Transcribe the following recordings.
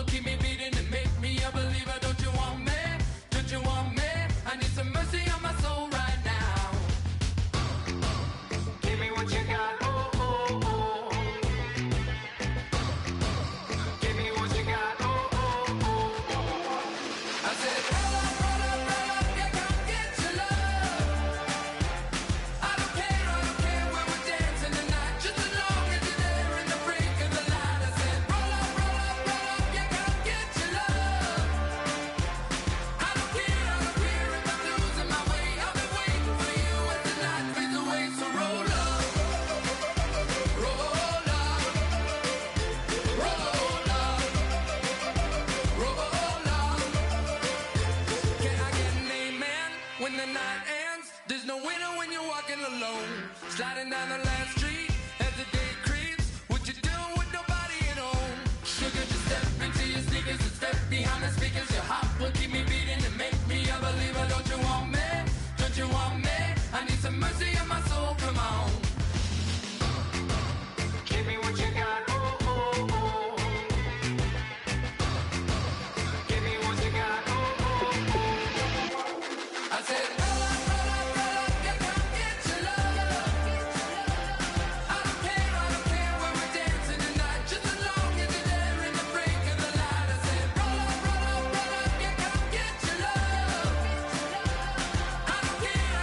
will keep me beating and make me a believer. Don't you want me? Don't you want me? I need some mercy on my soul right now. Give me what you got. Oh, oh, oh. Give me what you got. Oh, oh, oh. I said, roll up, yeah, come get your love. I don't care where we're dancing tonight, just as long as you're there in the break of the light. I said, roll up, yeah, come get your love. I don't care if I'm losing my way. I've been waiting for you as the night fades away. So roll up, roll up, roll up, roll up. Can I get an amen when the night ends? There's no winner when you're walking alone. Sliding down the last street as the day creeps. What you doing with nobody at home? Sugar, just step into your sneakers and step behind the speakers. Your heart will keep me beating and make me a believer. Don't you want me? Don't you want me? I need some mercy on my soul. Come on. Give me what you got. Oh, oh, oh. Give me what you got. Oh, oh, oh. I said, roll up, yeah, come get your love. I don't care where we're dancing tonight, just as long as you're there in the break of the light. I said, roll up, yeah, come get your love. I don't care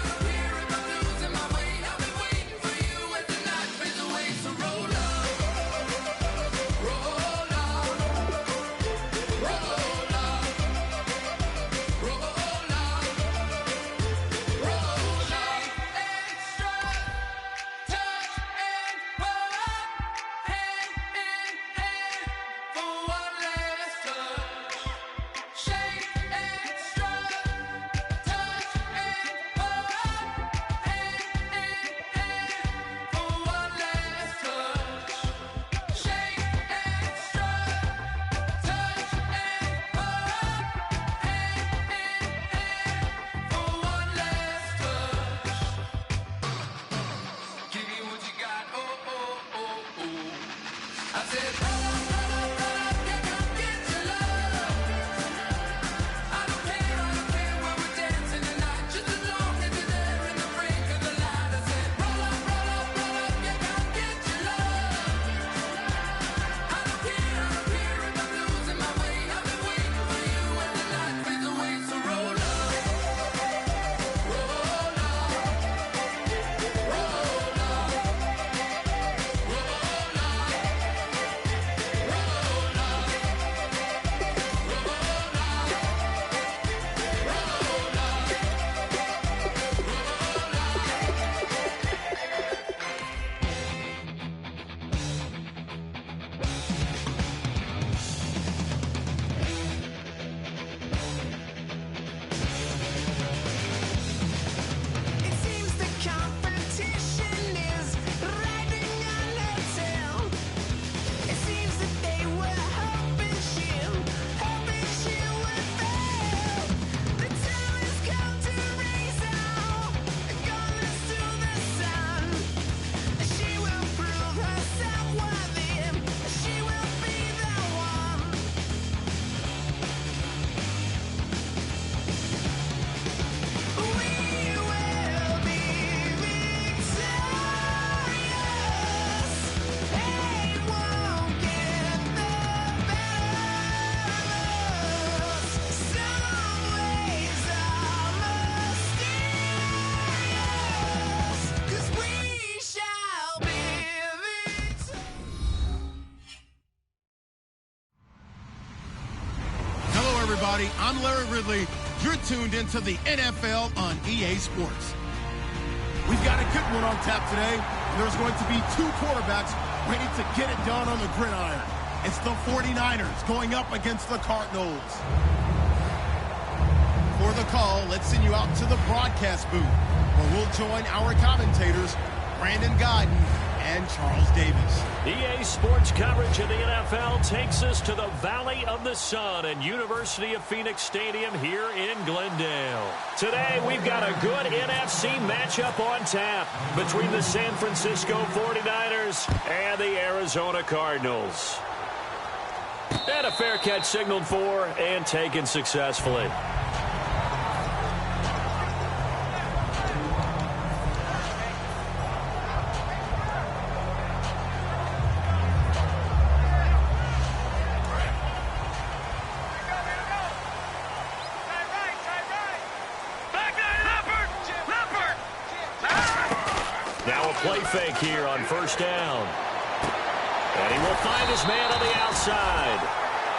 if I'm losing my way. I've been waiting for you as the night fades away. So roll up, roll up, roll up, roll up, roll up. Extra, touch and pull up, hand in hand for one last touch. Shake extra, touch and pull up, hand in hand for one last touch. Shake extra, touch and pull up, hand in hand for one last touch. Give me what you got. Oh, oh, oh, oh. I said, roll up, yeah, come get your love. I don't care where we're dancing tonight, just as long as you're there in the break of the light. I said, roll up, yeah, come get your love. I don't care if I'm losing my way. I've been waiting for you as the night fades away. So roll up, roll up, roll up, roll It seems the competition is riding on the tail. It seems that they were hoping she would fail. The time has come to raise our guns to the sun. She will prove herself worthy. She will be the one. We will be victorious. Hate won't get the better of us. Some ways are mysterious, 'cause we shall be victorious. Hello, everybody. I'm Larry Ridley. You're tuned into the NFL on EA Sports. We've got a good one on tap today. There's going to be two quarterbacks ready to get it done on the gridiron. It's the 49ers going up against the Cardinals. For the call, let's send you out to the broadcast booth, where we'll join our commentators, Brandon Gaudin and Charles Davis. EA Sports coverage of the NFL takes us to the Valley of the Sun and University of Phoenix Stadium here in Glendale. Today, we've got a good NFC matchup on tap between the San Francisco 49ers and the Arizona Cardinals. And a fair catch signaled for and taken successfully. Now a play fake here on first down. And he will find his man on the outside.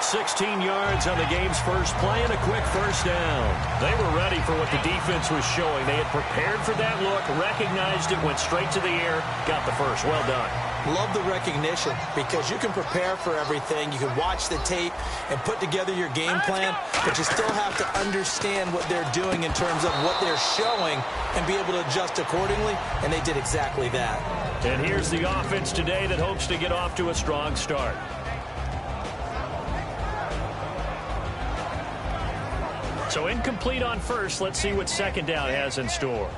16 yards on the game's first play and a quick first down. They were ready for what the defense was showing. They had prepared for that look, recognized it, went straight to the air, got the first. Well done. Love the recognition because you can prepare for everything. You can watch the tape and put together your game plan, but you still have to understand what they're doing in terms of what they're showing and be able to adjust accordingly, and they did exactly that. And here's the offense today that hopes to get off to a strong start. So incomplete on first. Let's see what second down has in store.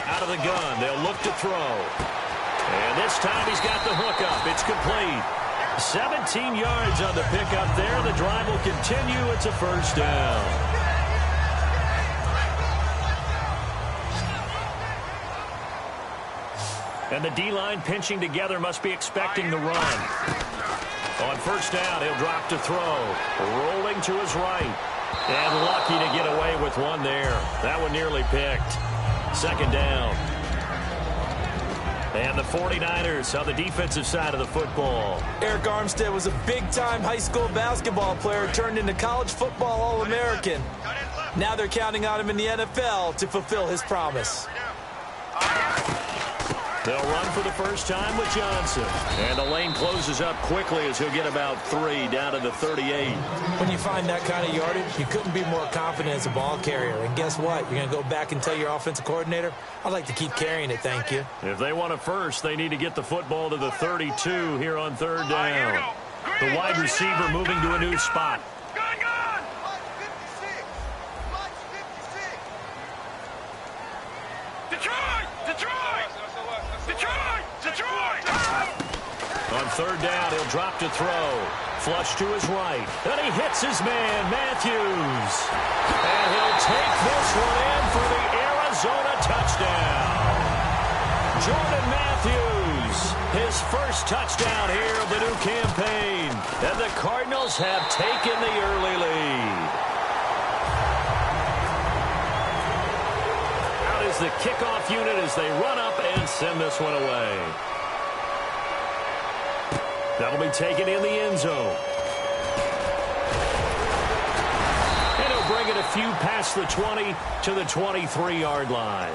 Out of the gun, they'll look to throw. And this time he's got the hook up. It's complete. 17 yards on the pickup there. The drive will continue. It's a first down. And the D-line pinching together must be expecting the run. On first down, he'll drop to throw. Rolling to his right. And lucky to get away with one there. That one nearly picked. Second down. And the 49ers on the defensive side of the football. Arik Armstead was a big-time high school basketball player turned into college football All-American. Now they're counting on him in the NFL to fulfill his promise. They'll run for the first time with Johnson. And the lane closes up quickly as he'll get about 3 down to the 38. When you find that kind of yardage, you couldn't be more confident as a ball carrier. And guess what? You're going to go back and tell your offensive coordinator, I'd like to keep carrying it, thank you. If they want a first, they need to get the football to the 32 here on third down. The wide receiver moving to a new spot. On third down, he'll drop to throw. Flush to his right. And he hits his man, Matthews. And he'll take this one in for the Arizona touchdown. Jordan Matthews, his first touchdown here of the new campaign. And the Cardinals have taken the early lead. Out is the kickoff unit as they run up and send this one away. That'll be taken in the end zone. And he'll bring it a few past the 20 to the 23-yard line.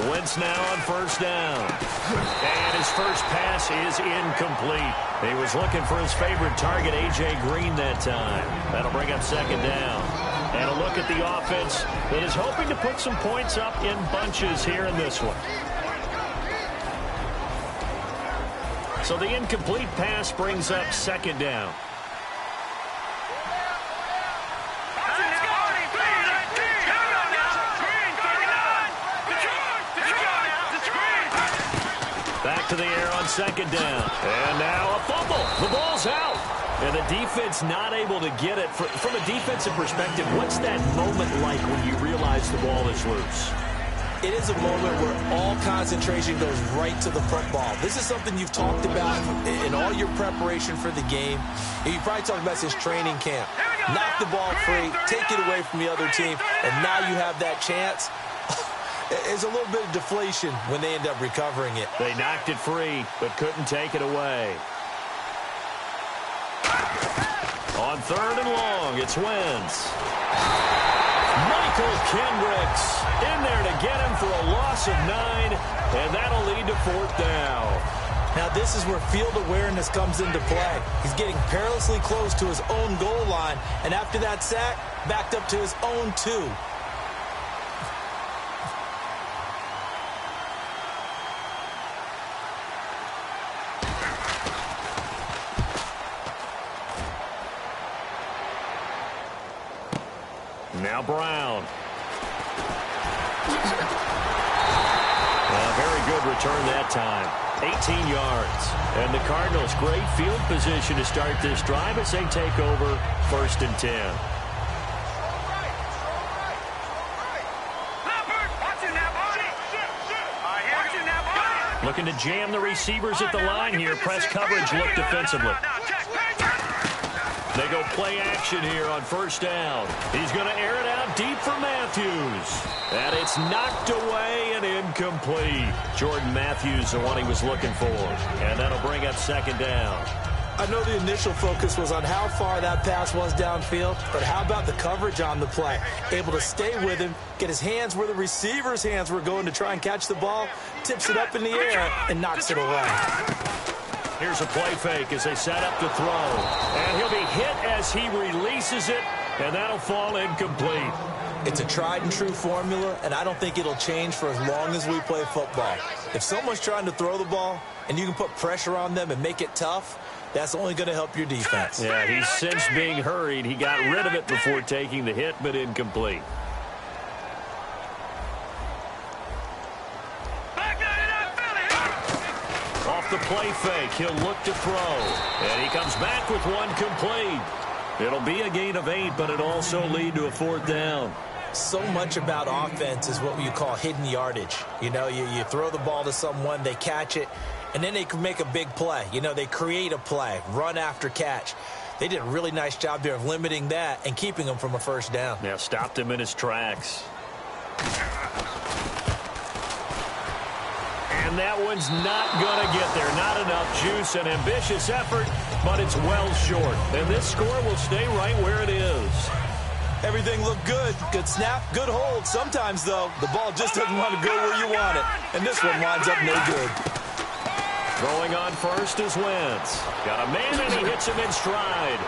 Wentz now on first down. And his first pass is incomplete. He was looking for his favorite target, A.J. Green, that time. That'll bring up second down. And a look at the offense that is hoping to put some points up in bunches here in this one. So the incomplete pass brings up second down. Back to the air on second down. And now a fumble. The ball's out. And the defense not able to get it. From a defensive perspective, what's that moment like when you realize the ball is loose? It is a moment where all concentration goes right to the football. This is something you've talked about in all your preparation for the game. And you probably talked about since training camp. Knock the ball free, take it away from the other team, and now you have that chance. It's a little bit of deflation when they end up recovering it. They knocked it free, but couldn't take it away. On third and long, it's Wentz. Michael Kendricks in there to get him for a loss of 9, and that'll lead to fourth down. Now, Now this is where field awareness comes into play. He's getting perilously close to his own goal line, and after that sack, backed up to his own 2. Now Brown. Very good return that time. 18 yards. And the Cardinals, great field position to start this drive as they take over 1st and 10. Looking to jam the receivers at the line here. Press coverage look defensively. They go play action here on 1st down. He's going to air it out deep for Matthews. And it's knocked away and incomplete. Jordan Matthews, the one he was looking for. And that'll bring up 2nd down. I know the initial focus was on how far that pass was downfield, but how about the coverage on the play? Able to stay with him, get his hands where the receiver's hands were going to try and catch the ball, tips it up in the air, and knocks it away. Here's a play fake as they set up to throw. And he'll be hit as he releases it, and that'll fall incomplete. It's a tried-and-true formula, and I don't think it'll change for as long as we play football. If someone's trying to throw the ball, and you can put pressure on them and make it tough, that's only going to help your defense. Yeah, he's since being hurried. He got rid of it before taking the hit, but incomplete. Off the play fake, he'll look to throw. And he comes back with one complete. It'll be a gain of 8, but it'll also lead to a 4th down. So much about offense is what you call hidden yardage. You know, you throw the ball to someone, they catch it, and then they can make a big play. You know, they create a play, run after catch. They did a really nice job there of limiting that and keeping him from a 1st down. Yeah, stopped him in his tracks. And that one's not going to get there. Not enough juice, an ambitious effort, but it's well short. And this score will stay right where it is. Everything looked good. Good snap, good hold. Sometimes, though, the ball just doesn't want to go where you want it. And this one winds up no good. Throwing on 1st is Wentz. Got a man, and he hits him in stride.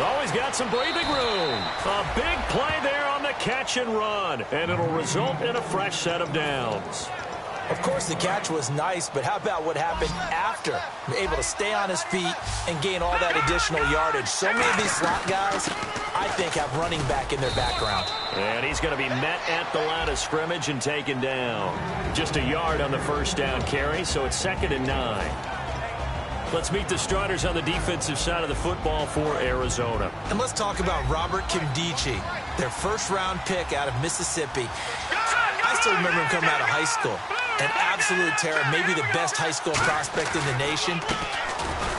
Always got some breathing room. A big play there on the catch and run. And it'll result in a fresh set of downs. Of course, the catch was nice, but how about what happened after? Able to stay on his feet and gain all that additional yardage. So many of these slot guys, I think, have running back in their background. And he's going to be met at the line of scrimmage and taken down. Just a yard on the 1st down carry, so it's 2nd and 9. Let's meet the starters on the defensive side of the football for Arizona. And let's talk about Robert Nkemdiche, their 1st-round pick out of Mississippi. I still remember him coming out of high school. An absolute terror, maybe the best high school prospect in the nation.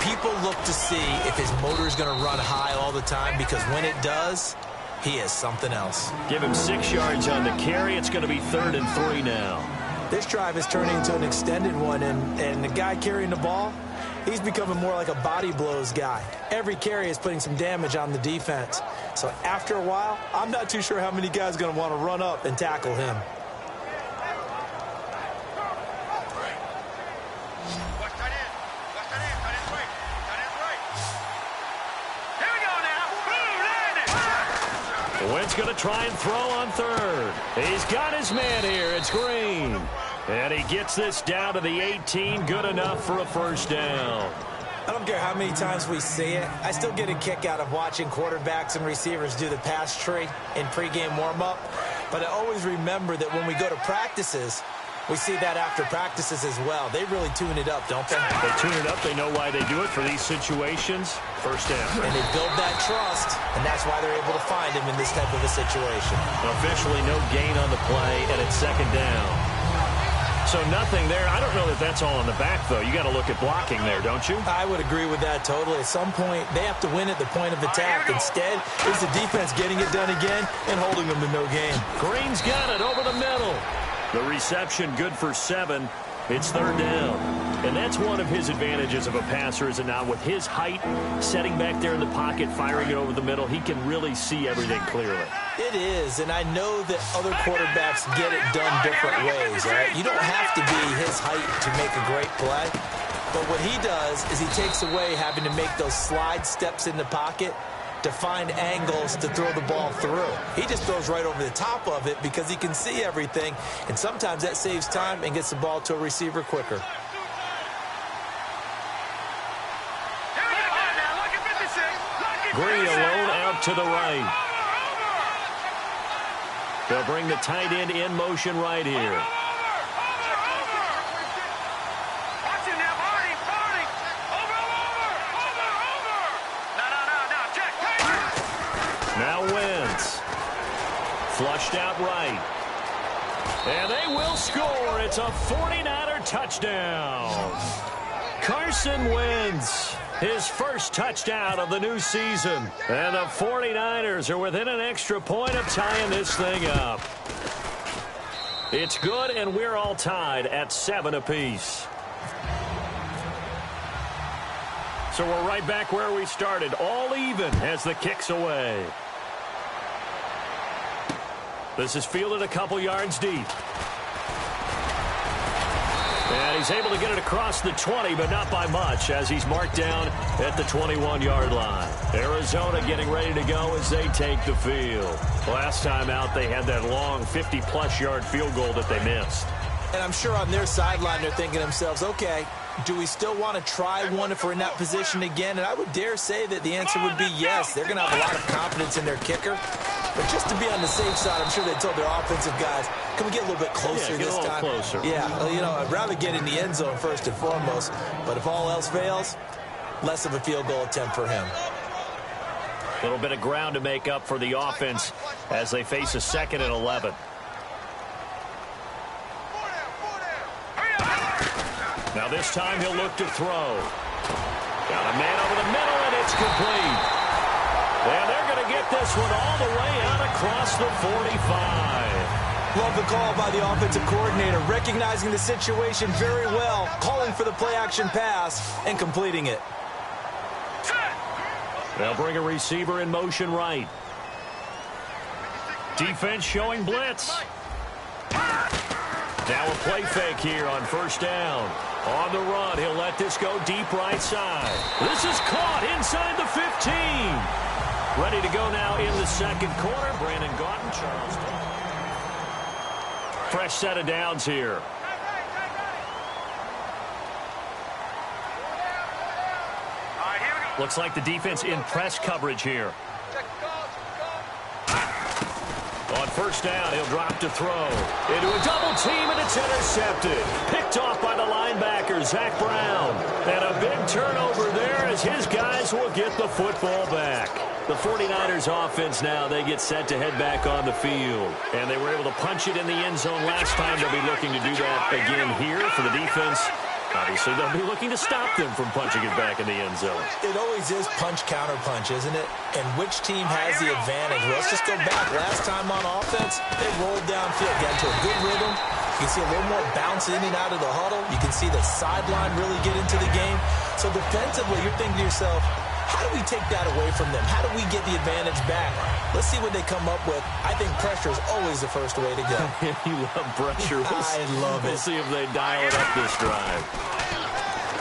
People look to see if his motor is going to run high all the time, because when it does, he is something else. Give him 6 yards on the carry. It's going to be 3rd and 3 now. This drive is turning into an extended one, and the guy carrying the ball, he's becoming more like a body blows guy. Every carry is putting some damage on the defense. So after a while, I'm not too sure how many guys are going to want to run up and tackle him. Wentz going to try and throw on 3rd. He's got his man here. It's Green. And he gets this down to the 18. Good enough for a 1st down. I don't care how many times we see it. I still get a kick out of watching quarterbacks and receivers do the pass tree in pregame warm-up. But I always remember that when we go to practices, we see that after practices as well. They really tune it up, don't they? They tune it up. They know why they do it for these situations. 1st down. And they build that trust, and that's why they're able to find him in this type of a situation. Officially no gain on the play, and it's 2nd down. So nothing there. I don't know that that's all in the back, though. You got to look at blocking there, don't you? I would agree with that totally. At some point, they have to win at the point of attack. Instead, it's the defense getting it done again and holding them to no gain. Green's got it over the middle. The reception good for 7. It's 3rd down. And that's one of his advantages of a passer, is it not? With his height, setting back there in the pocket, firing it over the middle, he can really see everything clearly. It is, and I know that other quarterbacks get it done different ways, right? You don't have to be his height to make a great play. But what he does is he takes away having to make those slide steps in the pocket to find angles to throw the ball through. He just throws right over the top of it because he can see everything, and sometimes that saves time and gets the ball to a receiver quicker. Green alone out to the right. They'll bring the tight end in motion right here. Now Wentz. Flushed out right. And they will score. It's a 49er touchdown. Carson Wentz, his first touchdown of the new season. And the 49ers are within an extra point of tying this thing up. It's good, and we're all tied at 7 apiece. So we're right back where we started, all even as the kick's away. This is fielded a couple yards deep. And he's able to get it across the 20, but not by much, as he's marked down at the 21-yard line. Arizona getting ready to go as they take the field. Last time out, they had that long 50-plus yard field goal that they missed. And I'm sure on their sideline they're thinking to themselves, okay, do we still want to try one if we're in that position again? And I would dare say that the answer would be yes. They're going to have a lot of confidence in their kicker. But just to be on the safe side, I'm sure they told their offensive guys, can we get a little bit closer this time? Closer. Yeah, you know, I'd rather get in the end zone first and foremost. But if all else fails, less of a field goal attempt for him. A little bit of ground to make up for the offense as they face a 2nd and 11. Now this time he'll look to throw. Got a man over the middle, and it's complete. And they're going to get this one all the way out across the 45. Love the call by the offensive coordinator, recognizing the situation very well, calling for the play-action pass, and completing it. They'll bring a receiver in motion right. Defense showing blitz. Now a play fake here on first down. On the run, he'll let this go deep right side. This is caught inside the 15. Ready to go now in the second quarter. Brandon Gaudin, Charleston. Fresh set of downs here. Looks like the defense in press coverage here. On first down, he'll drop to throw. Into a double team, and it's intercepted. Picked off by the linebacker, Zach Brown. And a big turnover there as his guys will get the football back. The 49ers offense now, they get set to head back on the field. And they were able to punch it in the end zone last time. They'll be looking to do that again here for the defense. Obviously, they'll be looking to stop them from punching it back in the end zone. It always is punch-counter-punch, isn't it? And which team has the advantage? Well, let's just go back. Last time on offense, they rolled downfield, got into a good rhythm. You can see a little more bounce in and out of the huddle. You can see the sideline really get into the game. So defensively, you're thinking to yourself, how do we take that away from them? How do we get the advantage back? Let's see what they come up with. I think pressure is always the first way to go. You love pressure. I love it. We'll see if they dial it up this drive.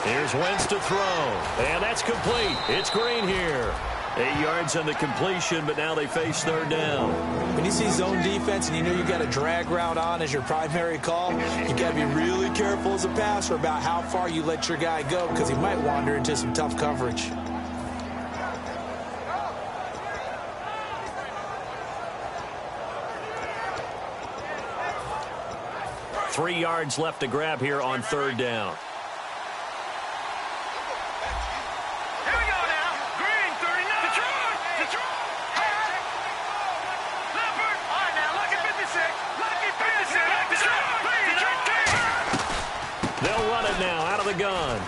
Here's Wentz to throw. And that's complete. It's Green here. 8 yards on the completion, but now they face third down. When you see zone defense and you know you got a drag route on as your primary call, you got to be really careful as a passer about how far you let your guy go because he might wander into some tough coverage. Three yards left to grab here on third down. Here we go now. Green, 39. Detroit. Leopard. All right, now, Lucky 56. Lucky 56. Detroit. They'll run it now out of the gun.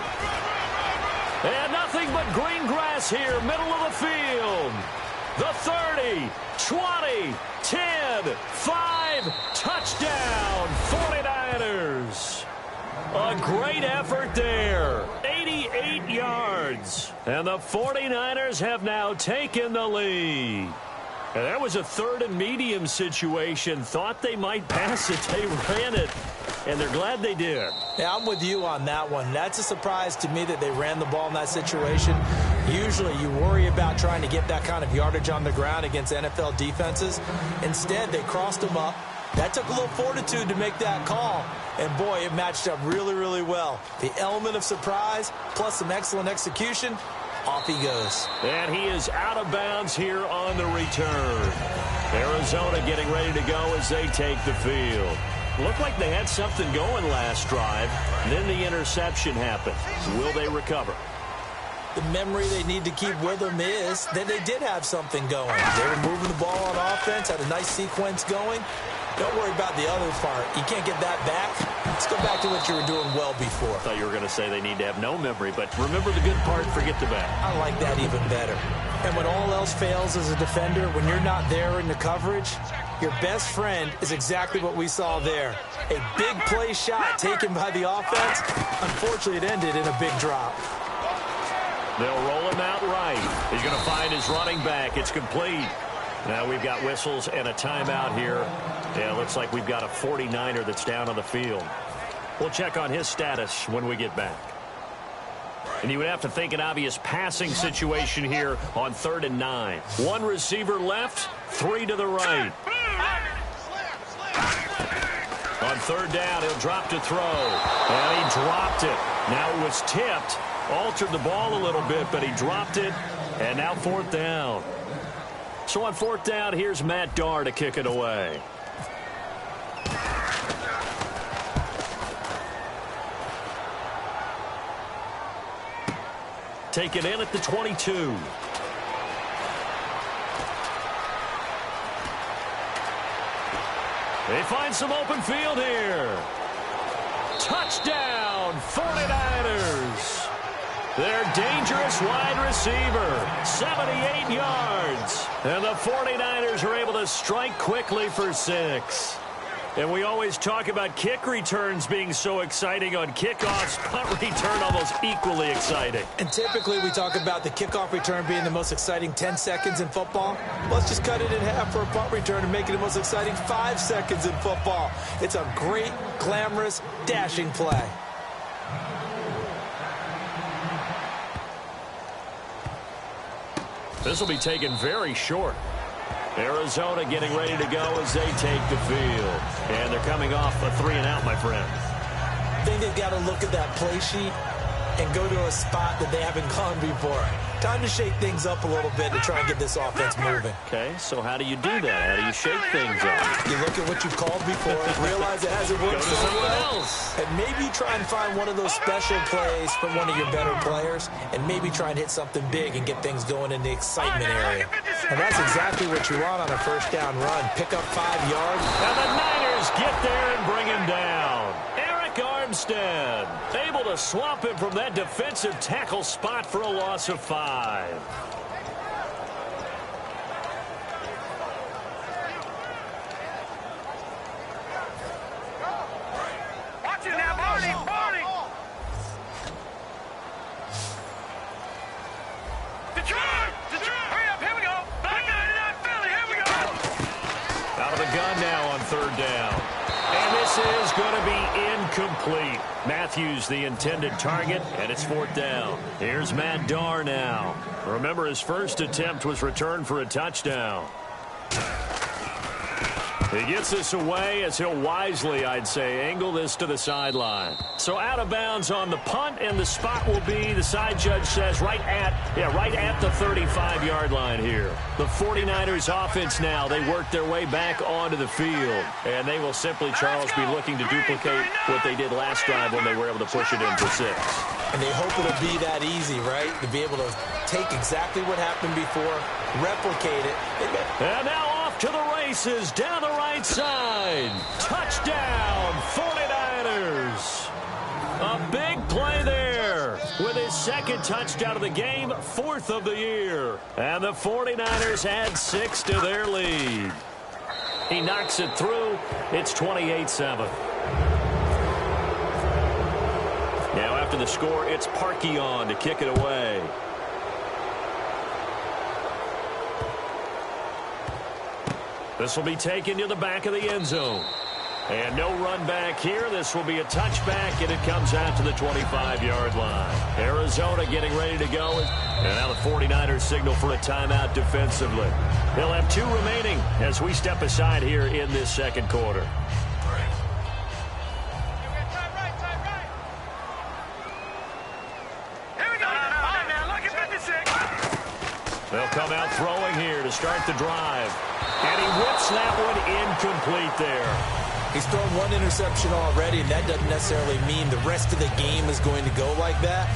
And nothing but green grass here, middle of the field. The 30, 20, 10, 5, touchdown, 49ers. A great effort there, 88 yards. And the 49ers have now taken the lead. And that was a 3rd and medium situation. Thought they might pass it. They ran it, and they're glad they did. Yeah, I'm with you on that one. That's a surprise to me that they ran the ball in that situation. Usually you worry about trying to get that kind of yardage on the ground against NFL defenses. Instead, they crossed them up. That took a little fortitude to make that call. And, boy, it matched up really, really well. The element of surprise plus some excellent execution, off he goes. And he is out of bounds here on the return. Arizona getting ready to go as they take the field. Looked like they had something going last drive. Then the interception happened. Will they recover? The memory they need to keep with them is that they did have something going. They were moving the ball on offense, had a nice sequence going. Don't worry about the other part. You can't get that back. Let's go back to what you were doing well before. I thought you were going to say they need to have no memory, but remember the good part, forget the bad. I like that even better. And when all else fails as a defender, when you're not there in the coverage, your best friend is exactly what we saw there. A big play shot taken by the offense. Unfortunately, it ended in a big drop. They'll roll him out right. He's going to find his running back. It's complete. Now we've got whistles and a timeout here. Yeah, looks like we've got a 49er that's down on the field. We'll check on his status when we get back. And you would have to think an obvious passing situation here on 3rd and 9. 1 receiver left, 3 to the right. On 3rd down, he'll drop to throw. And he dropped it. Now it was tipped, altered the ball a little bit, but he dropped it. And now 4th down. So on 4th down, here's Matt Darr to kick it away. Take it in at the 22. They find some open field here. Touchdown, 49ers. Their dangerous wide receiver, 78 yards. And the 49ers are able to strike quickly for 6. And we always talk about kick returns being so exciting on kickoffs. Punt return almost equally exciting. And typically we talk about the kickoff return being the most exciting 10 seconds in football. Let's just cut it in half for a punt return and make it the most exciting 5 seconds in football. It's a great, glamorous, dashing play. This will be taken very short. Arizona getting ready to go as they take the field. And they're coming off a 3-and-out, my friend. I think they've got to look at that play sheet and go to a spot that they haven't gone before. Time to shake things up a little bit to try and get this offense moving. Okay, so how do you do that? How do you shake things up? You look at what you've called before, realize it hasn't worked Go to so someone well, else. and maybe try and find one of those special plays from one of your better players, and maybe try and hit something big and get things going in the excitement area. And that's exactly what you want on a 1st down run. Pick up 5 yards. And the Niners get there and bring him down. Eric Armstead able to swamp him from that defensive tackle spot for a loss of 5. Out of the gun now on 3rd down. And this is going to be incomplete. Matthews the intended target, and it's 4th down. Here's Matt Darr now. Remember, his first attempt was returned for a touchdown. He gets this away as he'll wisely, I'd say, angle this to the sideline. So out of bounds on the punt, and the spot will be, the side judge says, right at the 35-yard line here. The 49ers offense now, they work their way back onto the field. And they will simply, Charles, be looking to duplicate what they did last drive when they were able to push it in for 6. And they hope it'll be that easy, right? To be able to take exactly what happened before, replicate it. And now off to the races down the right side. Touchdown, 49ers. A big play there with his 2nd touchdown of the game, 4th of the year. And the 49ers add 6 to their lead. He knocks it through. It's 28-7. Now after the score, it's Parkeon to kick it away. This will be taken to the back of the end zone. And no run back here. This will be a touchback, and it comes out to the 25-yard line. Arizona getting ready to go. And now the 49ers signal for a timeout defensively. They'll have 2 remaining as we step aside here in this second quarter. They'll come out throwing here to start the drive. And he whips that one incomplete there. He's thrown 1 interception already, and that doesn't necessarily mean the rest of the game is going to go like that.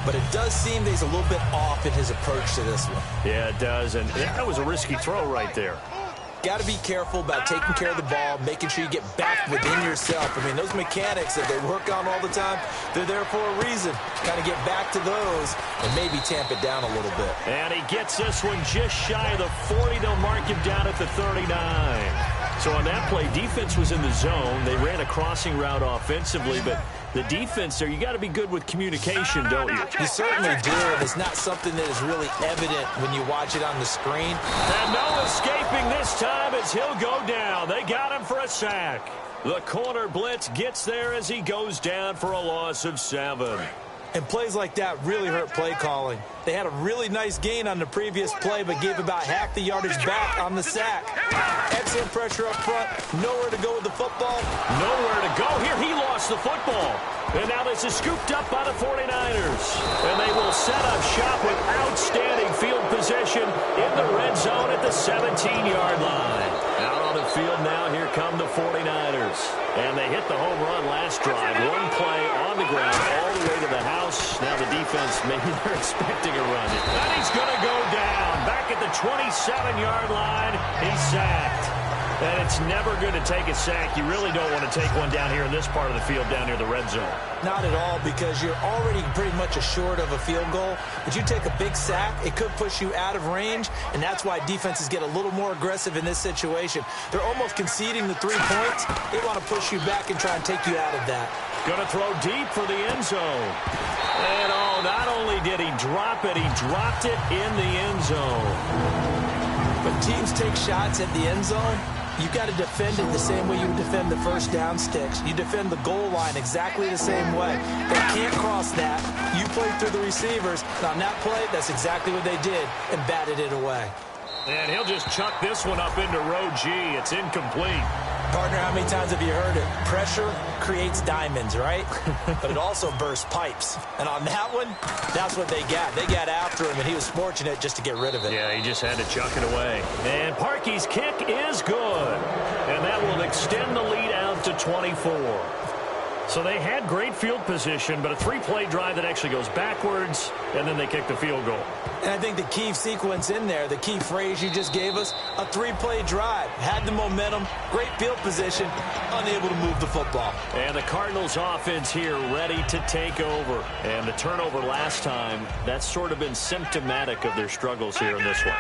But it does seem that he's a little bit off in his approach to this one. Yeah, it does. And that was a risky throw right there. Got to be careful about taking care of the ball, making sure you get back within yourself. I mean, those mechanics that they work on all the time, they're there for a reason. Kind of get back to those and maybe tamp it down a little bit. And he gets this one just shy of the 40. They'll mark him down at the 39. So on that play, defense was in the zone. They ran a crossing route offensively, but the defense there, you got to be good with communication, don't you? You certainly do, and it's not something that is really evident when you watch it on the screen. And no escaping this time as he'll go down. They got him for a sack. The corner blitz gets there as he goes down for a loss of 7. And plays like that really hurt play calling. They had a really nice gain on the previous play, but gave about half the yardage back on the sack. Excellent pressure up front. Nowhere to go with the football. Nowhere to go. Here he lost the football. And now this is scooped up by the 49ers. And they will set up shop with outstanding field position in the red zone at the 17-yard line. Out on the field now, here come the 49ers. And they hit the home run last drive. 1 play on the ground all the way to the house. Now the defense, maybe they're expecting a run. And he's going to go down. Back at the 27-yard line, he's sacked. And it's never good to take a sack. You really don't want to take one down here in this part of the field, down near the red zone. Not at all, because you're already pretty much assured of a field goal. But you take a big sack, it could push you out of range, and that's why defenses get a little more aggressive in this situation. They're almost conceding the 3 points. They want to push you back and try and take you out of that. Going to throw deep for the end zone. And oh, not only did he drop it, he dropped it in the end zone. When teams take shots at the end zone, you got to defend it the same way you would defend the first down sticks. You defend the goal line exactly the same way. They can't cross that. You play through the receivers. And on that play, that's exactly what they did and batted it away. And he'll just chuck this one up into row G. It's incomplete. Partner, how many times have you heard it? Pressure creates diamonds, right? But it also bursts pipes. And on that one, that's what they got. They got after him, and he was fortunate just to get rid of it. Yeah, he just had to chuck it away. And Parkey's kick is good. And that will extend the lead out to 24. So they had great field position, but a 3-play drive that actually goes backwards, and then they kick the field goal. And I think the key sequence in there, the key phrase you just gave us, a 3-play drive. Had the momentum, great field position, unable to move the football. And the Cardinals offense here ready to take over. And the turnover last time, that's sort of been symptomatic of their struggles here in this one.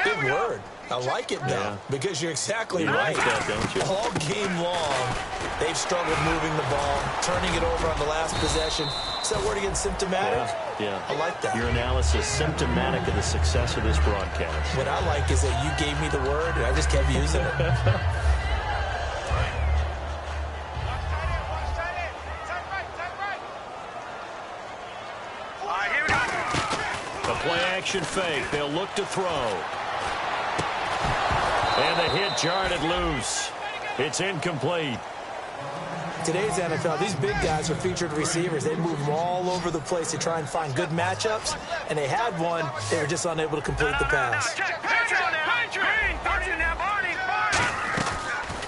Good word. I like it, though, because you're exactly right. Like that, don't you? All game long, they've struggled moving the ball, turning it over on the last possession. Is that word again, symptomatic? Yeah. I like that. Your analysis symptomatic of the success of this broadcast. What I like is that you gave me the word, and I just kept using it. The play-action fake. They'll look to throw. And the hit jarred it loose. It's incomplete. Today's NFL, these big guys are featured receivers. They move them all over the place to try and find good matchups, and they had one. They were just unable to complete the pass.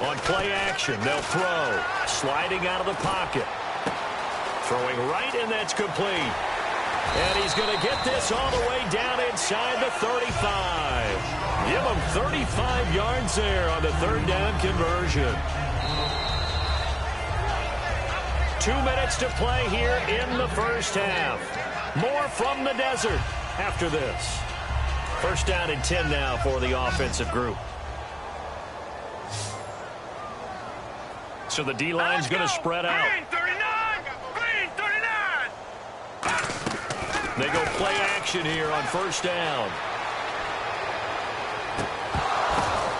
On play action, they'll throw. Sliding out of the pocket. Throwing right, and that's complete. And he's going to get this all the way down inside the 35. Give him 35 yards there on the 3rd down conversion. 2 minutes to play here in the first half. More from the desert after this. 1st down and 10 now for the offensive group. So the D-line's going to spread out. They go play action here on 1st down.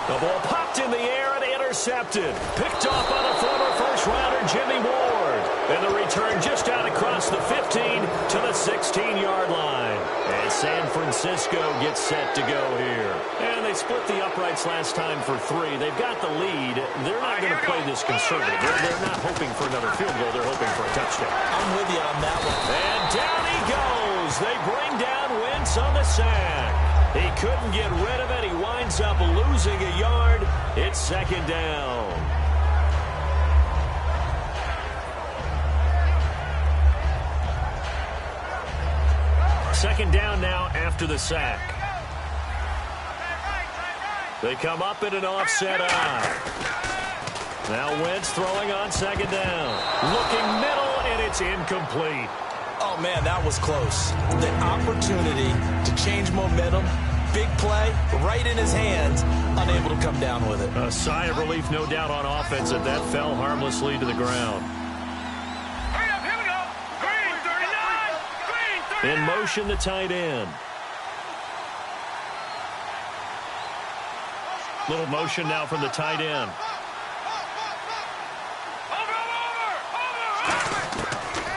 The ball popped Knocked in the air and intercepted. Picked off by the former first-rounder Jimmy Ward. And the return just out across the 15 to the 16-yard line. And San Francisco gets set to go here. And they split the uprights last time for 3. They've got the lead. They're not going to play this conservative. They're not hoping for another field goal. They're hoping for a touchdown. I'm with you on that one. And down he goes. They bring down Wentz on the sack. He couldn't get rid of it. He winds up losing a yard. It's second down. Second down now after the sack. They come up in an offset eye. Now Wentz throwing on second down. Looking middle, and it's incomplete. Oh, man, that was close. The opportunity to change momentum, big play, right in his hands, unable to come down with it. A sigh of relief, no doubt, on offense, that fell harmlessly to the ground. In motion, the tight end. Little motion now from the tight end.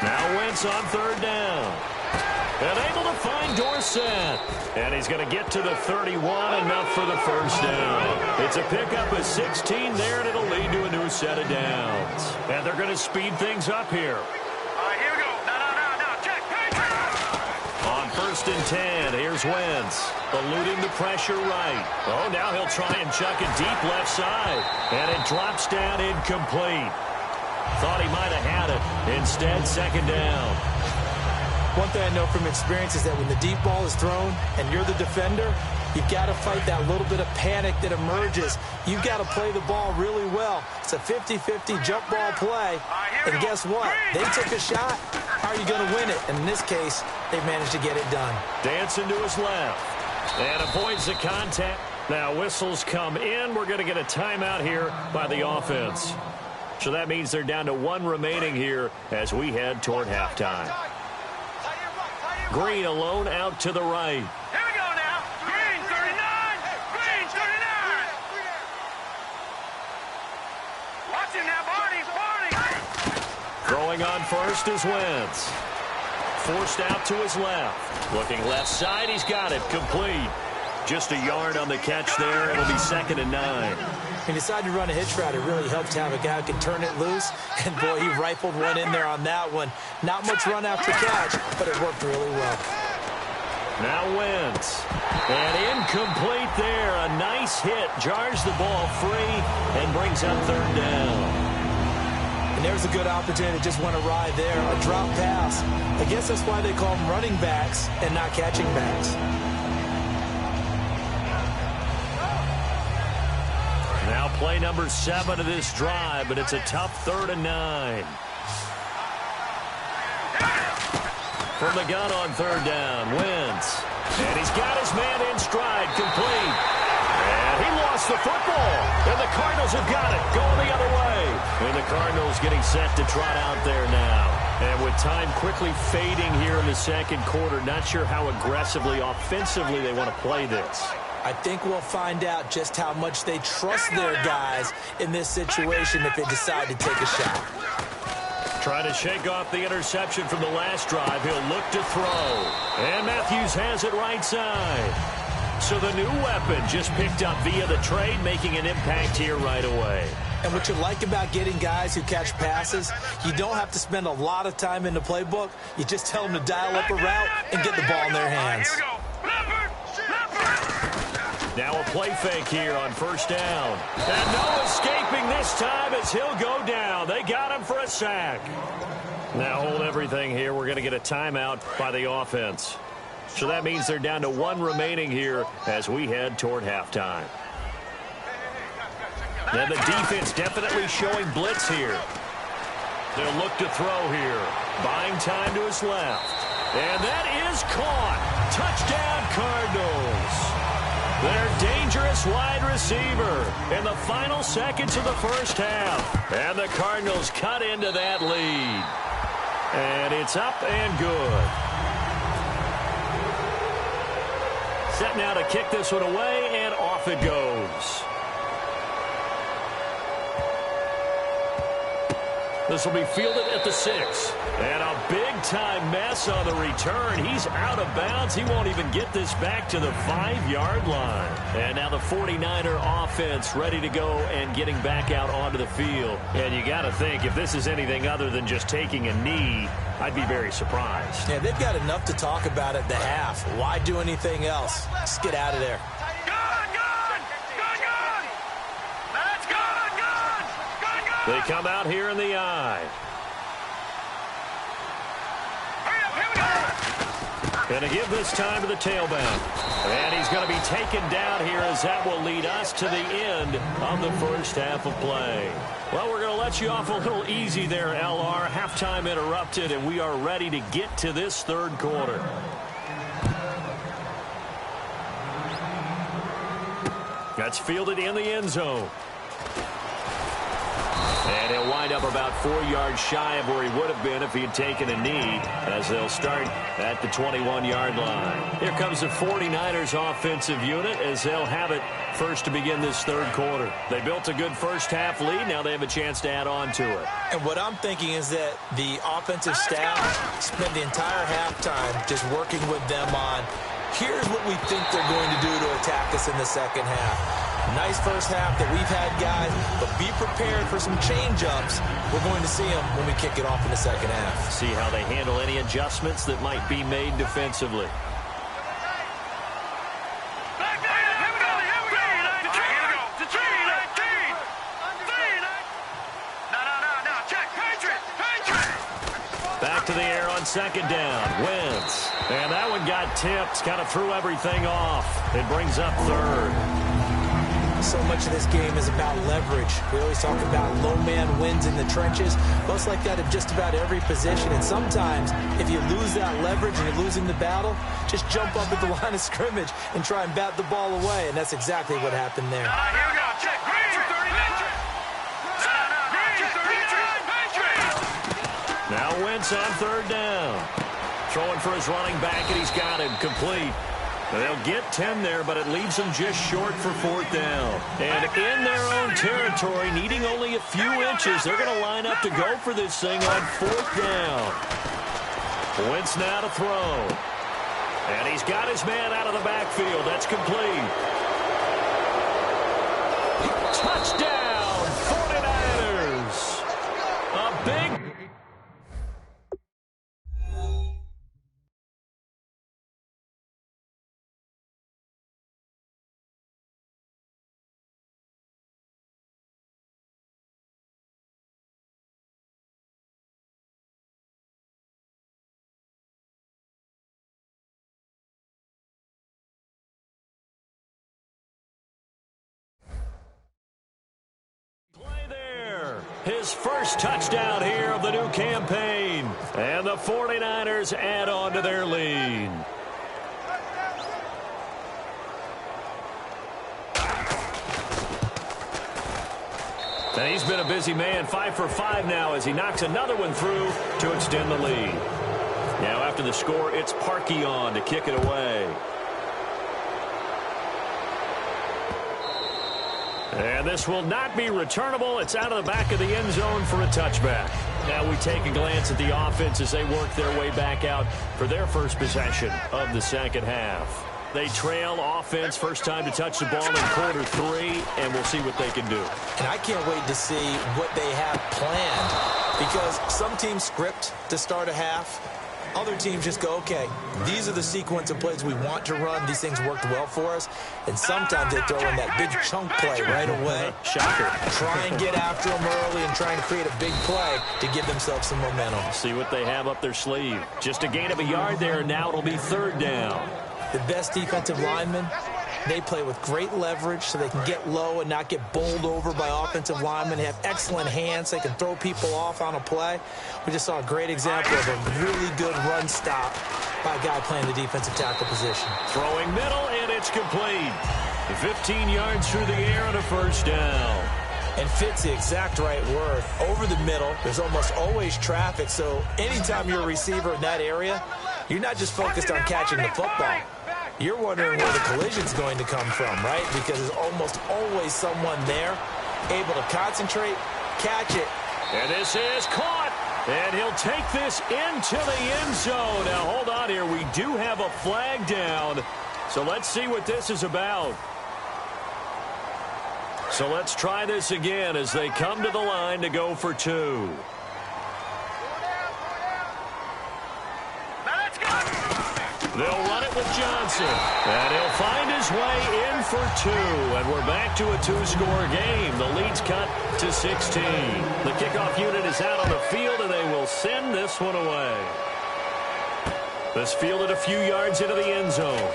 Now Wentz on third down. And able to find Dorsett. And he's going to get to the 31, enough for the first down. It's a pickup of 16 there, and it'll lead to a new set of downs. And they're going to speed things up here. Here we go. Now, check. On first and 10, here's Wentz. Eluding the pressure right. Oh, now he'll try and chuck it deep left side. And it drops down incomplete. Thought he might have had it. Instead, second down. One thing I know from experience is that when the deep ball is thrown and you're the defender, you've got to fight that little bit of panic that emerges. You've got to play the ball really well. It's a 50-50 jump ball play. And guess what? They took a shot. How are you going to win it? And in this case, they managed to get it done. Dancing to his left. And avoids the contact. Now whistles come in. We're going to get a timeout here by the offense. So that means they're down to 1 remaining here as we head toward halftime. Green alone out to the right. Here we go now. Green 39. Green 39. Watching now, Barney. Throwing on first is Wentz. Forced out to his left. Looking left side, he's got it. Complete. Just a yard on the catch there. It'll be second and 9. He decided to run a hitch route. It really helped to have a guy who can turn it loose. And, boy, he rifled one in there on that one. Not much run after catch, but it worked really well. Now Wentz. And incomplete there. A nice hit. Jars the ball free and brings up third down. And there's a good opportunity to just want to ride there. A drop pass. I guess that's why they call them running backs and not catching backs. Now play number 7 of this drive, but it's a tough 3rd and 9. From the gun on third down, Wentz. And he's got his man in stride, complete. And he lost the football. And the Cardinals have got it, going the other way. And the Cardinals getting set to trot out there now. And with time quickly fading here in the second quarter, not sure how aggressively, offensively they want to play this. I think we'll find out just how much they trust their guys in this situation if they decide to take a shot. Trying to shake off the interception from the last drive. He'll look to throw. And Matthews has it right side. So the new weapon just picked up via the trade, making an impact here right away. And what you like about getting guys who catch passes, you don't have to spend a lot of time in the playbook. You just tell them to dial up a route and get the ball in their hands. Here we go. Now a play fake here on first down. And no escaping this time as he'll go down. They got him for a sack. Now hold everything here. We're going to get a timeout by the offense. So that means they're down to 1 remaining here as we head toward halftime. Now the defense definitely showing blitz here. They'll look to throw here. Buying time to his left. And that is caught. Touchdown Cardinals. Their dangerous wide receiver in the final seconds of the first half. And the Cardinals cut into that lead. And it's up and good. Set now to kick this one away, and off it goes. This will be fielded at the 6. And a big-time mess on the return. He's out of bounds. He won't even get this back to the 5-yard line. And now the 49er offense ready to go and getting back out onto the field. And you got to think, if this is anything other than just taking a knee, I'd be very surprised. Yeah, they've got enough to talk about at the half. Why do anything else? Just get out of there. They come out here in the eye. Going to give this time to the tailback. And he's going to be taken down here as that will lead us to the end of the first half of play. Well, we're going to let you off a little easy there, LR. Halftime interrupted, and we are ready to get to this third quarter. That's fielded in the end zone. And he'll wind up about 4 yards shy of where he would have been if he had taken a knee, as they'll start at the 21-yard line. Here comes the 49ers offensive unit as they'll have it first to begin this third quarter. They built a good first half lead. Now they have a chance to add on to it. And what I'm thinking is that the offensive staff spent the entire halftime just working with them on, here's what we think they're going to do to attack us in the second half. Nice first half that we've had, guys, but be prepared for some change-ups. We're going to see them when we kick it off in the second half. See how they handle any adjustments that might be made defensively. Back to the air on second down. Wentz. And that one got tipped. Kind of threw everything off. It brings up third. So much of this game is about leverage. We always talk about low man wins in the trenches. Most like that at just about every position. And sometimes, if you lose that leverage and you're losing the battle, just jump up at the line of scrimmage and try and bat the ball away. And that's exactly what happened there. Here we go. Check. Now Wentz on third down. Throwing for his running back, and he's got him complete. They'll get 10 there, but it leaves them just short for fourth down. And in their own territory, needing only a few inches, they're going to line up to go for this thing on fourth down. Wentz now to throw. And he's got his man out of the backfield. That's complete. Touchdown, 49ers. A big... His first touchdown here of the new campaign. And the 49ers add on to their lead. And he's been a busy man, 5 for 5 now as he knocks another one through to extend the lead. Now after the score, it's Parkey on to kick it away. And this will not be returnable. It's out of the back of the end zone for a touchback. Now we take a glance at the offense as they work their way back out for their first possession of the second half. They trail offense, first time to touch the ball in quarter 3, and we'll see what they can do. And I can't wait to see what they have planned, because some teams script to start a half. Other teams just go, okay, these are the sequence of plays we want to run. These things worked well for us. And sometimes they throw in that big chunk play right away. Shocker. Try and get after them early and try and create a big play to give themselves some momentum. See what they have up their sleeve. Just a gain of a yard there, and now it'll be third down. The best defensive linemen, they play with great leverage so they can get low and not get bowled over by offensive linemen. They have excellent hands. They can throw people off on a play. We just saw a great example of a really good run stop by a guy playing the defensive tackle position. Throwing middle, and it's complete. 15 yards through the air and a first down. And fit's the exact right word. Over the middle, there's almost always traffic, so anytime you're a receiver in that area, you're not just focused on catching the football. You're wondering where the collision's going to come from, right? Because there's almost always someone there able to concentrate, catch it, And this is caught. And he'll take this into the end zone. Now, hold on here. We do have a flag down. So let's see what this is about. So let's try this again as they come to the line to go for two. They'll run it with Johnson. And he'll find his way in for two. And we're back to a two-score game. The lead's cut to 16. The kickoff unit is out on the field, and they will send this one away. This fielded a few yards into the end zone.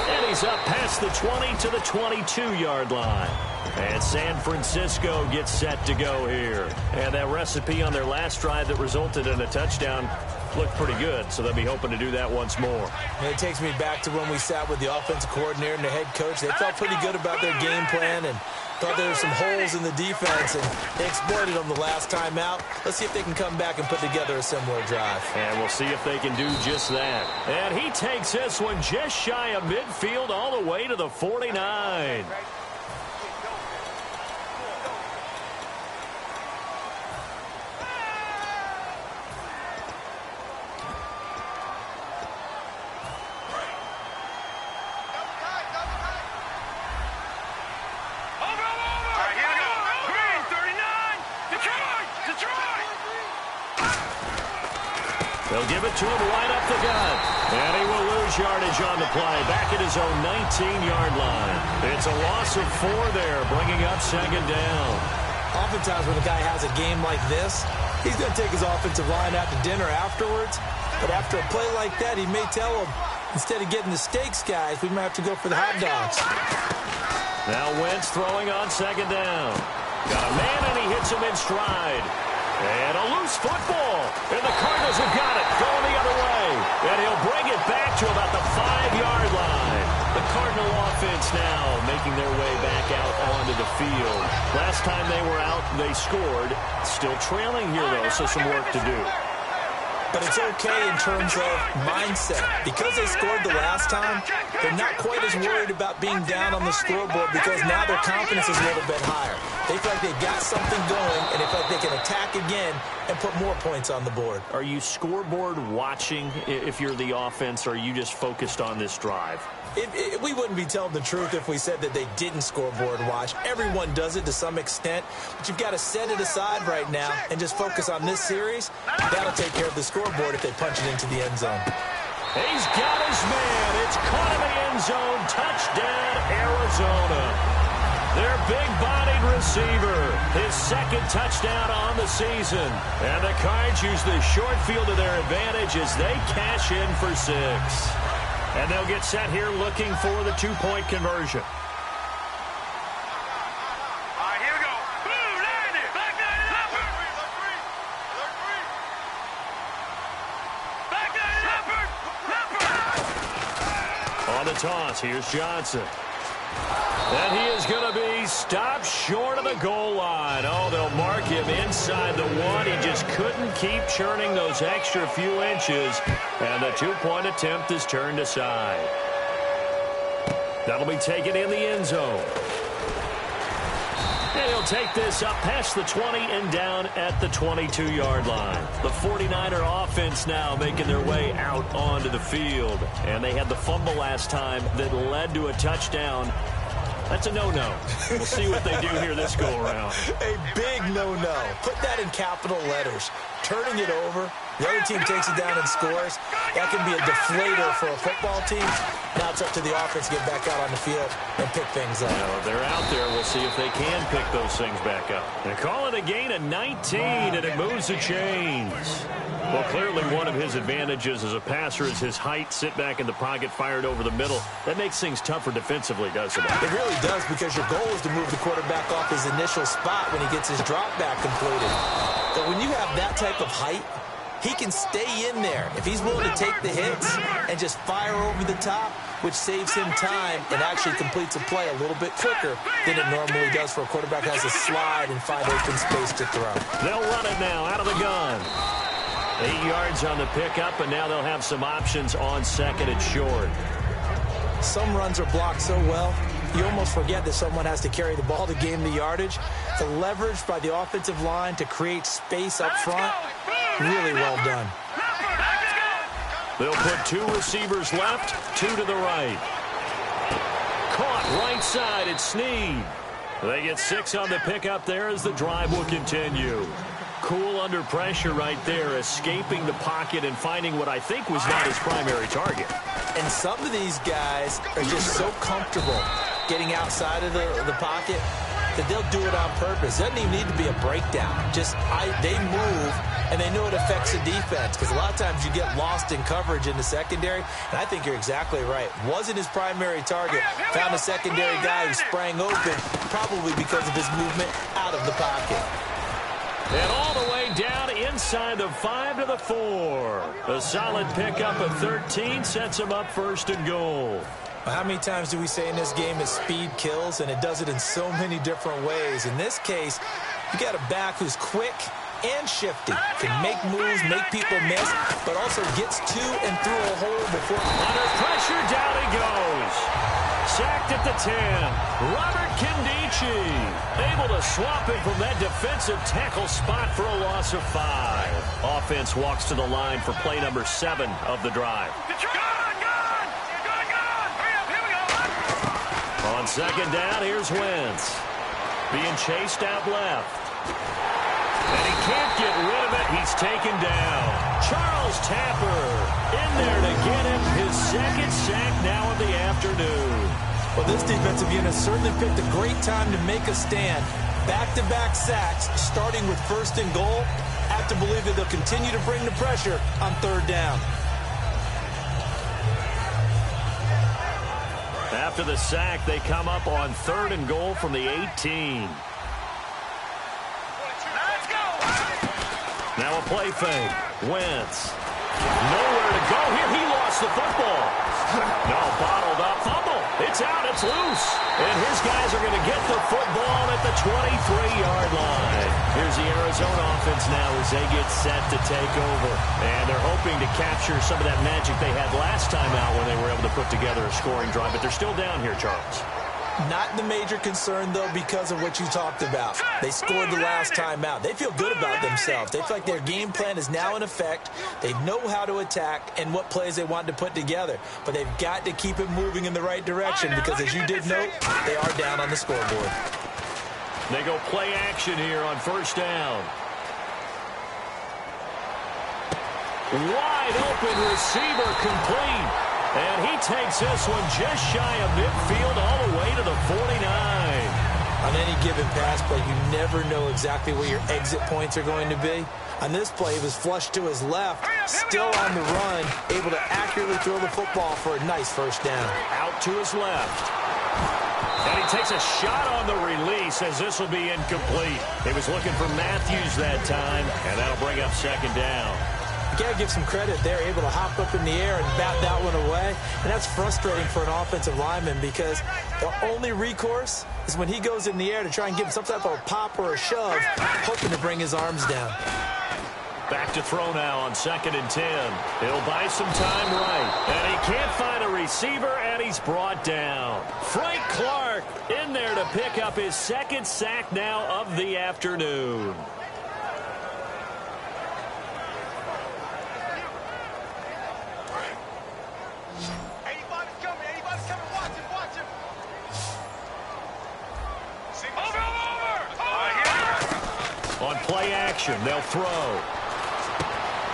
And he's up past the 20 to the 22-yard line. And San Francisco gets set to go here. And that recipe on their last drive that resulted in a touchdown looked pretty good, so they'll be hoping to do that once more. And it takes me back to when we sat with the offensive coordinator and the head coach. They felt pretty good about their game plan and thought there were some holes in the defense, and they exploited them the last time out. Let's see if they can come back and put together a similar drive. And we'll see if they can do just that. And he takes this one just shy of midfield all the way to the 49. They'll give it to him right up the gut. And he will lose yardage on the play. Back at his own 19-yard line. It's a loss of 4 there, bringing up second down. Oftentimes when a guy has a game like this, he's going to take his offensive line out to dinner afterwards. But after a play like that, he may tell him, instead of getting the steaks, guys, we might have to go for the hot dogs. Now Wentz throwing on second down. Got a man, and he hits him in stride. And a loose football. And the Cardinals have got it. Going the other way. And he'll bring it back to about the 5-yard line. The Cardinal offense now making their way back out onto the field. Last time they were out, they scored. Still trailing here, though, so some work to do. But it's okay in terms of mindset. Because they scored the last time, they're not quite as worried about being down on the scoreboard because now their confidence is a little bit higher. They feel like they've got something going, and they feel like they can attack again and put more points on the board. Are you scoreboard watching if you're the offense, or are you just focused on this drive? We wouldn't be telling the truth if we said that they didn't scoreboard watch. Everyone does it to some extent, but you've got to set it aside right now and just focus on this series. That'll take care of the scoreboard if they punch it into the end zone. He's got his man. It's caught in the end zone. Touchdown, Arizona. Their big-bodied receiver, his second touchdown on the season. And the Cards use the short field to their advantage as they cash in for 6. And they'll get set here looking for the 2-point conversion. All right, here we go. Boom, land it. Back that up. Back that up. On the toss, here's Johnson. And he is going to be stopped short of the goal line. Oh, they'll mark him inside the 1. He just couldn't keep churning those extra few inches. And the 2-point attempt is turned aside. That'll be taken in the end zone. And he'll take this up past the 20 and down at the 22-yard line. The 49er offense now making their way out onto the field. And they had the fumble last time that led to a touchdown. That's a no-no. We'll see what they do here this go-around. A big no-no. Put that in capital letters. Turning it over. The other team takes it down and scores. That can be a deflator for a football team. Now it's up to the offense to get back out on the field and pick things up. Well, if they're out there, we'll see if they can pick those things back up. They call it a gain of 19, and it moves the chains. Well, clearly one of his advantages as a passer is his height. Sit back in the pocket, fired over the middle. That makes things tougher defensively, doesn't it? It really does, because your goal is to move the quarterback off his initial spot when he gets his drop back completed. But when you have that type of height, he can stay in there if he's willing to take the hits and just fire over the top, which saves him time and actually completes a play a little bit quicker than it normally does for a quarterback who has to slide and find open space to throw. They'll run it now out of the gun. 8 yards on the pickup, and now they'll have some options on second and short. Some runs are blocked so well, you almost forget that someone has to carry the ball to gain the yardage. The leverage by the offensive line to create space up front, really well done. They'll put 2 receivers left, 2 to the right. Caught right side, it's Snead. They get 6 on the pickup there as the drive will continue. Cool under pressure right there, escaping the pocket and finding what I think was not his primary target. And some of these guys are just so comfortable getting outside of the pocket that they'll do it on purpose. It doesn't even need to be a breakdown. They move, and they know it affects the defense because a lot of times you get lost in coverage in the secondary, and I think you're exactly right. Wasn't his primary target. Found a secondary guy who sprang open, probably because of his movement out of the pocket. And all the way down inside the 5 to the 4. A solid pickup of 13 sets him up 1st and goal. How many times do we say in this game that speed kills, and it does it in so many different ways? In this case, you got a back who's quick and shifty, can make moves, make people miss, but also gets to and through a hole before. Under pressure, down he goes. Sacked at the 10. Robert Kindici able to swap him from that defensive tackle spot for a loss of 5. Offense walks to the line for play number 7 of the drive. On 2nd down, here's Wentz. Being chased out left. And he can't get rid of it. He's taken down. Charles Tapper in there to get him his 2nd sack now of the afternoon. Well, this defensive unit certainly picked a great time to make a stand. Back-to-back sacks, starting with 1st and goal. Have to believe that they'll continue to bring the pressure on 3rd down. After the sack, they come up on 3rd and goal from the 18. Now a play fake. Wentz. Nowhere to go here. He lost the football. No, bottled up. Fumble. It's out. It's loose. And his guys are going to get the football at the 23-yard line. Here's the Arizona offense now as they get set to take over. And they're hoping to capture some of that magic they had last time out when they were able to put together a scoring drive. But they're still down here, Charles. Not the major concern, though, because of what you talked about. They scored the last time out. They feel good about themselves. They feel like their game plan is now in effect. They know how to attack and what plays they want to put together. But they've got to keep it moving in the right direction because, as you did note, they are down on the scoreboard. They go play action here on 1st down. Wide open receiver complete. And he takes this one just shy of midfield all the way to the 49. On any given pass play, you never know exactly where your exit points are going to be. On this play, he was flushed to his left, still on the run, able to accurately throw the football for a nice 1st down. Out to his left. And he takes a shot on the release as this will be incomplete. He was looking for Matthews that time, and that'll bring up 2nd down. You got to give some credit. They're able to hop up in the air and bat that one away. And that's frustrating for an offensive lineman because the only recourse is when he goes in the air to try and give some type of a pop or a shove, hoping to bring his arms down. Back to throw now on 2nd and 10. He'll buy some time right. And he can't find a receiver, and he's brought down. Frank Clark in there to pick up his 2nd sack now of the afternoon. On play action, they'll throw.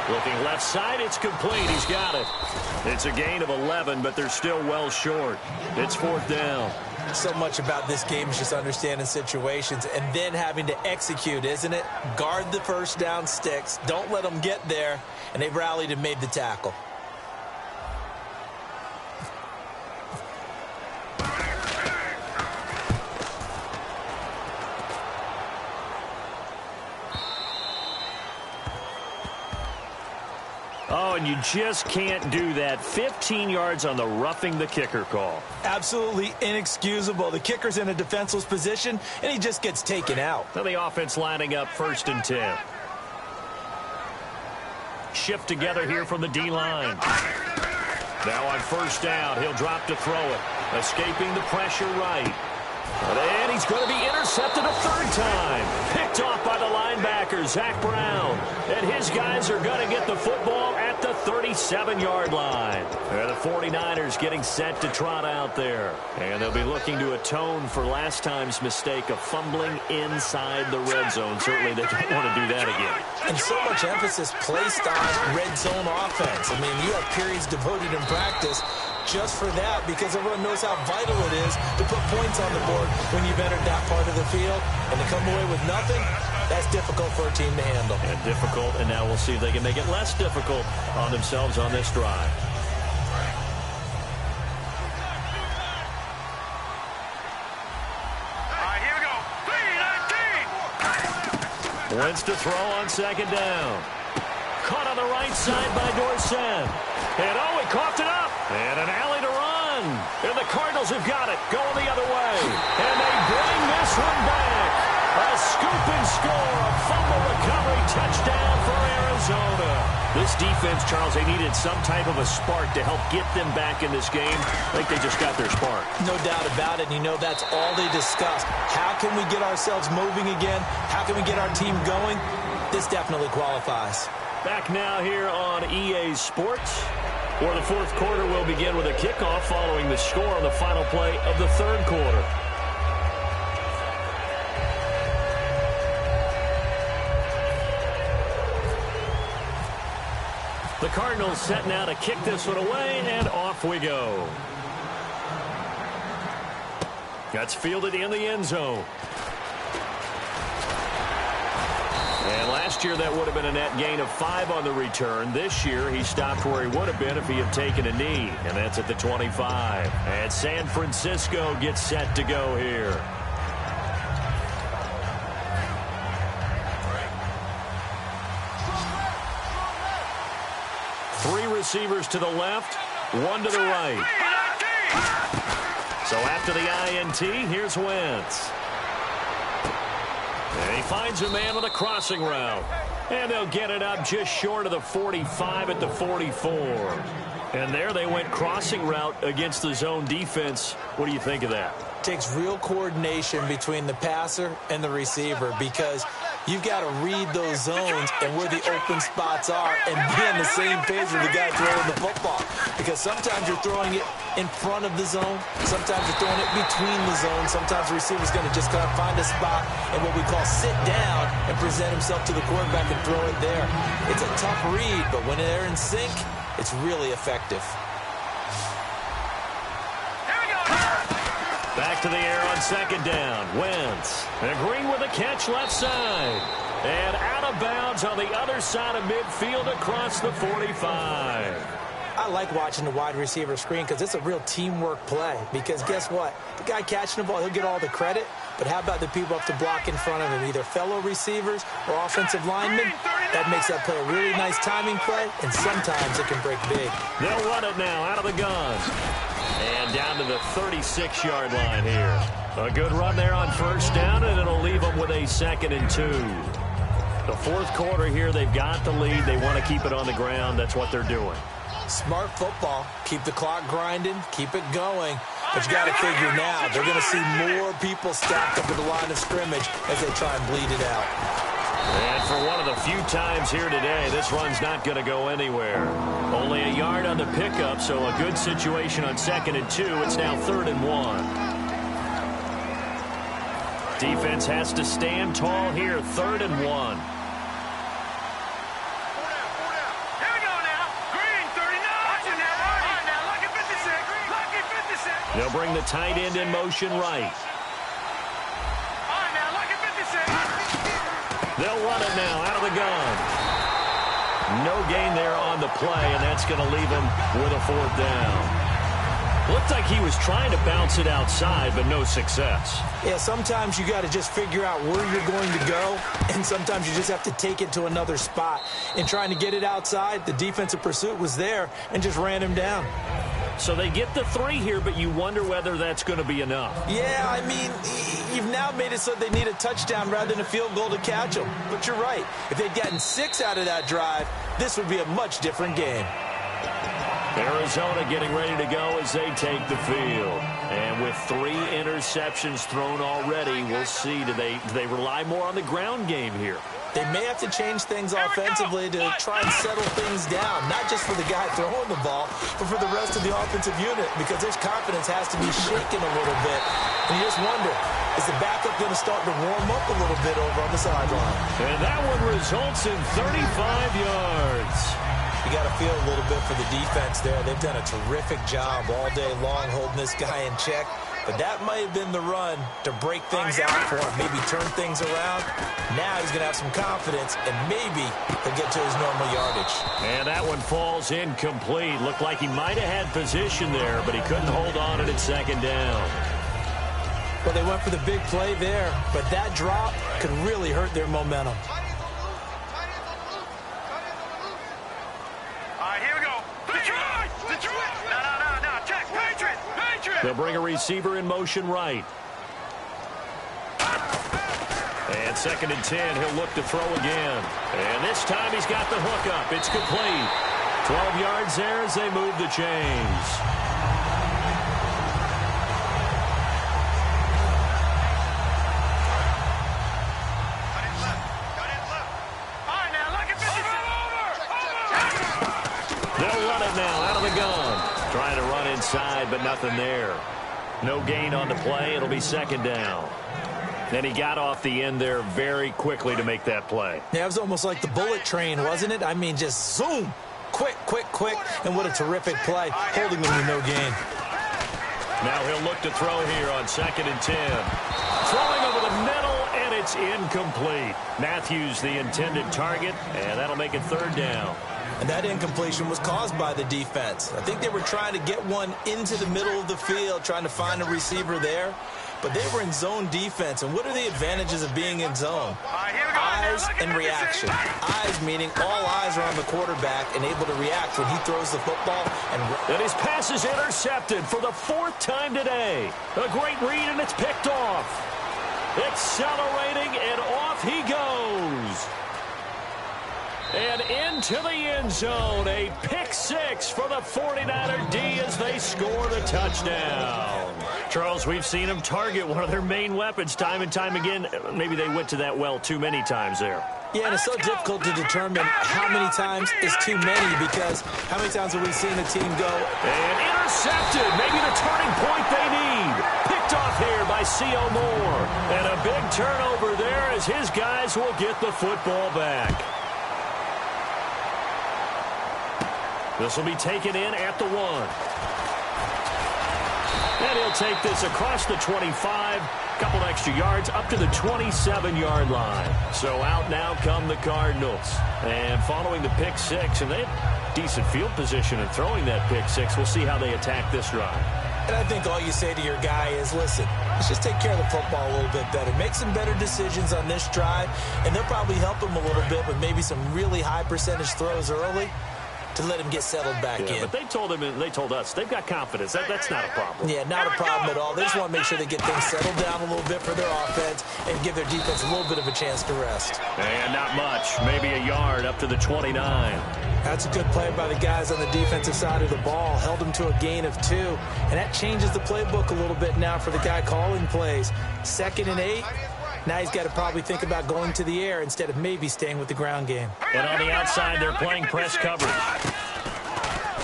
Looking left side, it's complete. He's got it. It's a gain of 11, but they're still well short. It's 4th down. So much about this game is just understanding situations and then having to execute, isn't it? Guard the 1st down sticks. Don't let them get there. And they've rallied and made the tackle. Oh, and you just can't do that. 15 yards on the roughing the kicker call. Absolutely inexcusable. The kicker's in a defenseless position, and he just gets taken out. Now the offense lining up 1st and 10. Shift together here from the D-line. Now on first down, he'll drop to throw it. Escaping the pressure right. And he's going to be intercepted a third time. Picked off by the linebacker, Zach Brown. And his guys are going to get the football at the 37-yard line. And the 49ers getting set to trot out there. And they'll be looking to atone for last time's mistake of fumbling inside the red zone. Certainly they don't want to do that again. And so much emphasis placed on red zone offense. I mean, you have periods devoted in practice just for that, because everyone knows how vital it is to put points on the board when you've entered that part of the field. And to come away with nothing, that's difficult for a team to handle. And difficult, and now we'll see if they can make it less difficult on themselves on this drive. All right, here we go. 3-19. Wentz to throw on second down. Caught on the right side by Dorsett. And he coughed it up. And an alley to run. And the Cardinals have got it. Going the other way. And they bring this one back. A scoop and score. A fumble recovery touchdown for Arizona. This defense, Charles, they needed some type of a spark to help get them back in this game. I think they just got their spark. No doubt about it. And you know that's all they discussed. How can we get ourselves moving again? How can we get our team going? This definitely qualifies. Back now here on EA Sports, where the fourth quarter will begin with a kickoff following the score on the final play of the third quarter. The Cardinals set now to kick this one away, and off we go. That's fielded in the end zone. And last year that would have been a net gain of 5 on the return. This year he stopped where he would have been if he had taken a knee, and that's at the 25. And San Francisco gets set to go here. Three receivers to the left, one to the right. So after the INT, here's Wentz. And he finds a man with a crossing route. And they'll get it up just short of the 45 at the 44. And there they went crossing route against the zone defense. What do you think of that? Takes real coordination between the passer and the receiver, because you've got to read those zones and where the open spots are and be on the same page with the guy throwing the football. Because sometimes you're throwing it in front of the zone. Sometimes you're throwing it between the zones. Sometimes the receiver's going to just kind of find a spot and what we call sit down and present himself to the quarterback and throw it there. It's a tough read, but when they're in sync, it's really effective. Back to the air on second down. Wentz agreeing with a catch left side. And out of bounds on the other side of midfield across the 45. I like watching the wide receiver screen because it's a real teamwork play. Because guess what? The guy catching the ball, he'll get all the credit. But how about the people up to block in front of him, either fellow receivers or offensive linemen? That makes that play a really nice timing play, and sometimes it can break big. They'll run it now out of the gun. And down to the 36-yard line here. A good run there on first down, and it'll leave them with a 2nd and 2. The fourth quarter here, they've got the lead. They want to keep it on the ground. That's what they're doing. Smart football. Keep the clock grinding. Keep it going. But you got to figure now, they're going to see more people stacked up at the line of scrimmage as they try and bleed it out. And for one of the few times here today, this run's not going to go anywhere. Only a yard on the pickup, so a good situation on 2nd and 2. It's now 3rd and 1. Defense has to stand tall here, 3rd and 1. They'll bring the tight end in motion right. They'll run it now out of the gun. No gain there on the play, and that's going to leave him with a 4th down. Looked like he was trying to bounce it outside, but no success. Yeah, sometimes you got to just figure out where you're going to go, and sometimes you just have to take it to another spot. In trying to get it outside, the defensive pursuit was there and just ran him down. So they get the 3 here, but you wonder whether that's going to be enough. Yeah, I mean, you've now made it so they need a touchdown rather than a field goal to catch them. But you're right. If they'd gotten 6 out of that drive, this would be a much different game. Arizona getting ready to go as they take the field. And with 3 interceptions thrown already, we'll see. Do they rely more on the ground game here? They may have to change things offensively to try and settle things down, not just for the guy throwing the ball, but for the rest of the offensive unit, because their confidence has to be shaken a little bit. And you just wonder, is the backup going to start to warm up a little bit over on the sideline? And that one results in 35 yards. You got to feel a little bit for the defense there. They've done a terrific job all day long holding this guy in check. But that might have been the run to break things out for him, maybe turn things around. Now he's going to have some confidence, and maybe he'll get to his normal yardage. And that one falls incomplete. Looked like he might have had position there, but he couldn't hold on it at second down. Well, they went for the big play there, but that drop could really hurt their momentum. They'll bring a receiver in motion right. And 2nd and 10, he'll look to throw again. And this time he's got the hook up. It's complete. 12 yards there as they move the chains. They'll run it now out of the gun. Trying to run inside, but nothing there. No gain on the play. It'll be 2nd down. And he got off the end there very quickly to make that play. Yeah, it was almost like the bullet train, wasn't it? I mean, just zoom. Quick, quick, quick. And what a terrific play, holding them to no gain. Now he'll look to throw here on 2nd and 10. Throwing over the middle, and it's incomplete. Matthews the intended target, and that'll make it 3rd down. And that incompletion was caused by the defense. I think they were trying to get one into the middle of the field, trying to find a receiver there. But they were in zone defense. And what are the advantages of being in zone? Eyes and reaction. Eyes meaning all eyes are on the quarterback and able to react when he throws the football. And his pass is intercepted for the 4th time today. A great read, and it's picked off. Accelerating, and off he goes. And into the end zone, a pick 6 for the 49er D as they score the touchdown. Charles, we've seen them target one of their main weapons time and time again. Maybe they went to that well too many times there. Yeah, and it's so difficult to determine how many times is too many, because how many times have we seen a team go? And intercepted, maybe the turning point they need. Picked off here by C.O. Moore. And a big turnover there as his guys will get the football back. This will be taken in at the 1. And he'll take this across the 25. Couple extra yards up to the 27-yard line. So out now come the Cardinals. And following the pick 6, and they have decent field position in throwing that pick 6. We'll see how they attack this drive. And I think all you say to your guy is, listen, let's just take care of the football a little bit better. Make some better decisions on this drive, and they'll probably help him a little bit with maybe some really high percentage throws early to let him get settled back in. But they told him, and they told us, they've got confidence. That's not a problem. Yeah, not a problem at all. They just want to make sure they get things settled down a little bit for their offense and give their defense a little bit of a chance to rest. And not much. Maybe a yard up to the 29. That's a good play by the guys on the defensive side of the ball. Held them to a gain of 2. And that changes the playbook a little bit now for the guy calling plays. 2nd and 8. Now he's got to probably think about going to the air instead of maybe staying with the ground game. And on the outside, they're playing press coverage.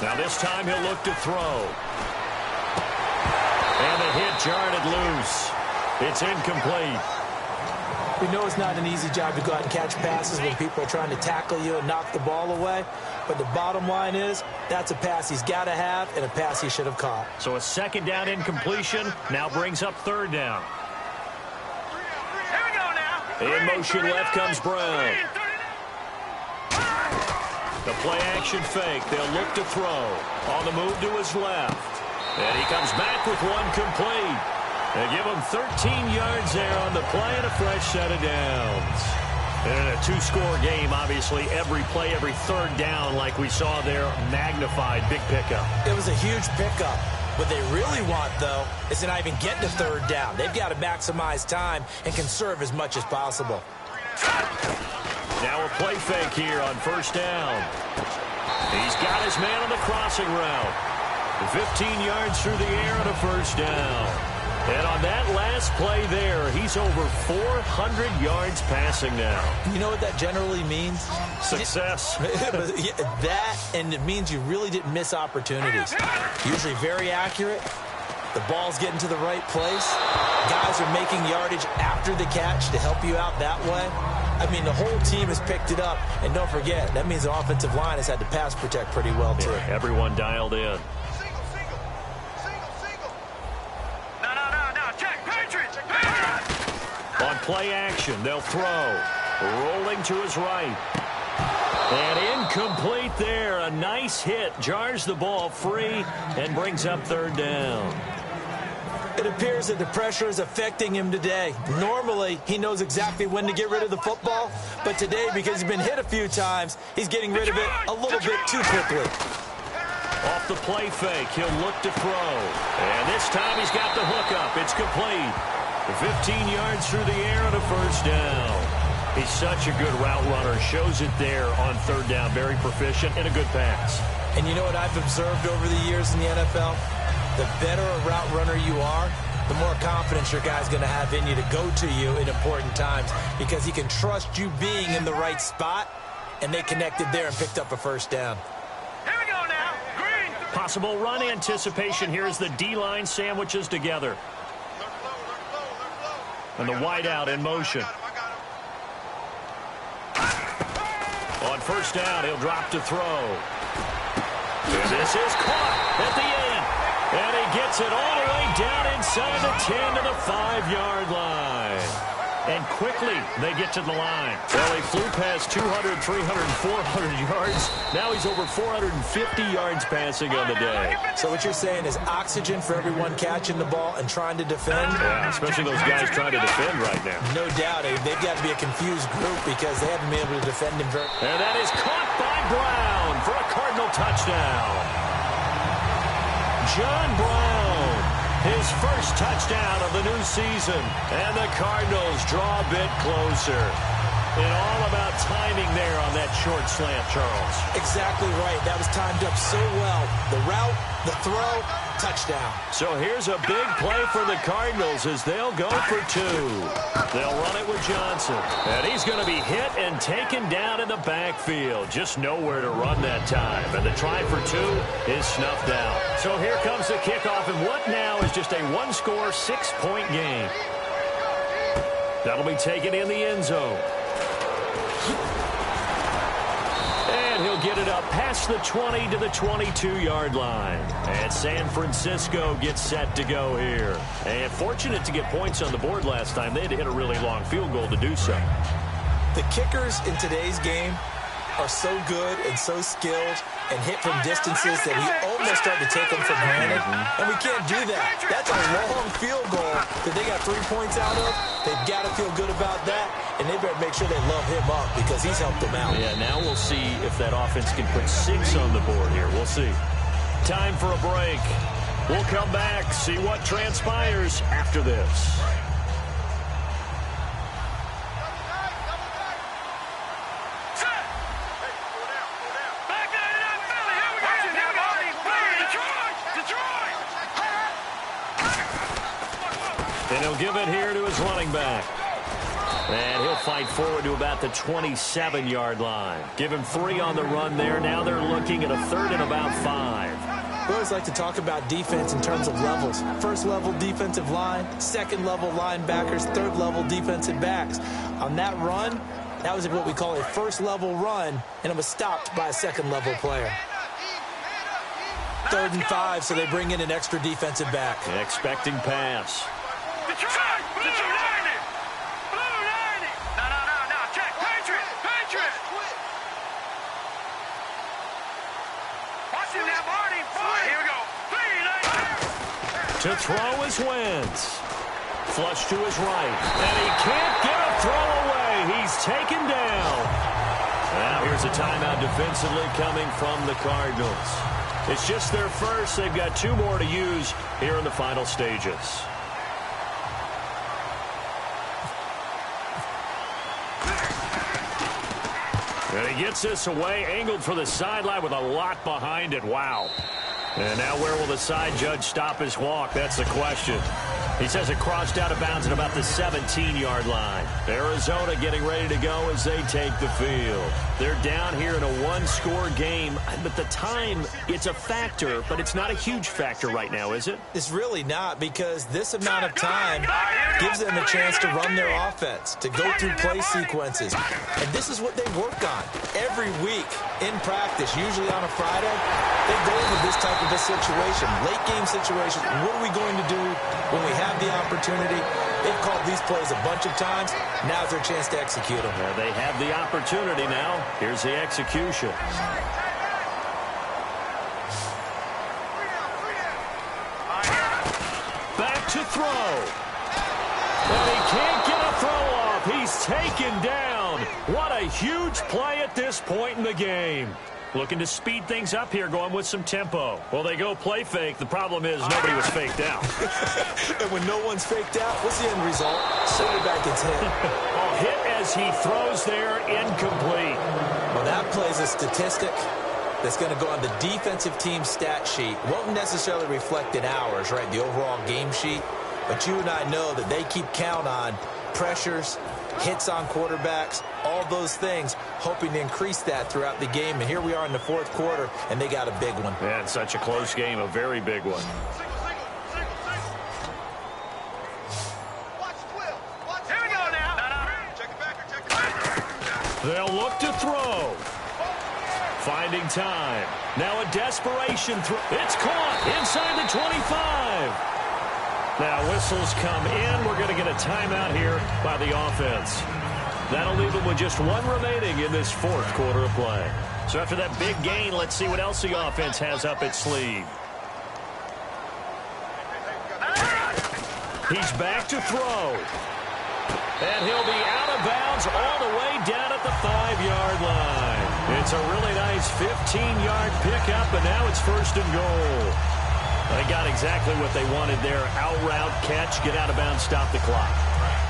Now this time he'll look to throw. And the hit jarred loose. It's incomplete. We know it's not an easy job to go out and catch passes when people are trying to tackle you and knock the ball away. But the bottom line is, that's a pass he's got to have and a pass he should have caught. So a 2nd down incompletion now brings up 3rd down. In motion left comes Brown. The play action fake. They'll look to throw. On the move to his left. And he comes back with one complete. They give him 13 yards there on the play and a fresh set of downs. And in a 2-score game, obviously, every play, every 3rd down, like we saw there, magnified. Big pickup. It was a huge pickup. What they really want, though, is to not even get to 3rd down. They've got to maximize time and conserve as much as possible. Now a play fake here on 1st down. He's got his man on the crossing route. 15 yards through the air and a first down. And on that last play there, he's over 400 yards passing now. You know what that generally means? Success. That, and it means you really didn't miss opportunities. Usually very accurate. The ball's getting to the right place. Guys are making yardage after the catch to help you out that way. I mean, the whole team has picked it up. And don't forget, that means the offensive line has had to pass protect pretty well, too. Yeah, everyone dialed in. No, check, Patriots! On play action, they'll throw. Rolling to his right. And incomplete there. A nice hit. Jars the ball free and brings up third down. It appears that the pressure is affecting him today. Normally, he knows exactly when to get rid of the football, but today, because he's been hit a few times, he's getting rid of it a little bit too quickly. Off the play fake, he'll look to throw. And this time he's got the hook up. It's complete. 15 yards through the air and a first down. He's such a good route runner. Shows it there on third down. Very proficient and a good pass. And you know what I've observed over the years in the NFL? The better a route runner you are, the more confidence your guy's going to have in you to go to you in important times because he can trust you being in the right spot, and they connected there and picked up a first down. Here we go now. Green. Possible run anticipation here as the D-line sandwiches together. And the wideout in motion. On first down, he'll drop to throw. And this is caught at the 8. And he gets it all the way down inside the 10 to the 5-yard line. And quickly, they get to the line. Well, he flew past 200, 300, 400 yards. Now he's over 450 yards passing on the day. So what you're saying is oxygen for everyone catching the ball and trying to defend? Yeah, especially those guys trying to defend right now. No doubt. They've got to be a confused group because they haven't been able to defend him very... And that is caught by Brown for a Cardinal touchdown. John Brown, his first touchdown of the new season. And the Cardinals draw a bit closer. And all about timing there on that short slant, Charles. Exactly right. That was timed up so well. The route, the throw, touchdown. So here's a big play for the Cardinals as they'll go for 2. They'll run it with Johnson. And he's going to be hit and taken down in the backfield. Just nowhere to run that time. And the try for 2 is snuffed out. So here comes the kickoff. And what now is just a one-score, 6-point game. That'll be taken in the end zone. And he'll get it up past the 20 to the 22-yard line. And San Francisco gets set to go here. And fortunate to get points on the board last time. They had to hit a really long field goal to do so. The kickers in today's game are so good and so skilled and hit from distances that we almost start to take them for granted. And we can't do that. That's a long field goal that they got 3 points out of. They've got to feel good about that, and they better make sure they love him up because he's helped them out. Yeah, now we'll see if that offense can put 6 on the board here. We'll see. Time for a break. We'll come back, see what transpires after this. And he'll give it here to his running back. And he'll fight forward to about the 27-yard line. Give him 3 on the run there. Now they're looking at a 3rd and about 5. We always like to talk about defense in terms of levels. First level defensive line, second level linebackers, third level defensive backs. On that run, that was what we call a first level run, and it was stopped by a second level player. 3rd and 5, so they bring in an extra defensive back. Expecting pass. Detroit! Blue 90! Blue 90! No. Check. Patriots! Watch him now, Marty. Here we go. 3-9. To throw is Wentz. Flush to his right. And he can't get a throw away. He's taken down. Now here's a timeout defensively coming from the Cardinals. It's just their first. They've got 2 more to use here in the final stages. And he gets this away, angled for the sideline with a lot behind it. Wow. And now where will the side judge stop his walk? That's the question. He says it crossed out of bounds at about the 17-yard line. Arizona getting ready to go as they take the field. They're down here in a one-score game, but the time, it's a factor, but it's not a huge factor right now, is it? It's really not, because this amount of time gives them a chance to run their offense, to go through play sequences. And this is what they work on every week in practice, usually on a Friday. They go over this type of a situation, late game situation. What are we going to do when we have the opportunity? They've called these plays a bunch of times. Now's their chance to execute them. They have the opportunity now. Here's the execution. Back to throw. And he can't get a throw off. He's taken down. What a huge play at this point in the game. Looking to speed things up here, going with some tempo. Well, they go play fake. The problem is nobody was faked out. And when no one's faked out, what's the end result? Quarterback gets hit. Hit as he throws there, incomplete. Well, that plays a statistic that's going to go on the defensive team stat sheet. Won't necessarily reflect in ours, right, the overall game sheet. But you and I know that they keep count on pressures, hits on quarterbacks, all those things, hoping to increase that throughout the game. And here we are in the fourth quarter, and they got a big one. And such a close game, a very big one. Here we go now. Check it back or check it back. They'll look to throw. Finding time. Now a desperation throw. It's caught inside the 25. Now whistles come in. We're going to get a timeout here by the offense. That'll leave them with just one remaining in this fourth quarter of play. So after that big gain, let's see what else the offense has up its sleeve. He's back to throw. And he'll be out of bounds all the way down at the 5-yard line. It's a really nice 15-yard pickup, and now it's first and goal. They got exactly what they wanted there. Out route, catch, get out of bounds, stop the clock.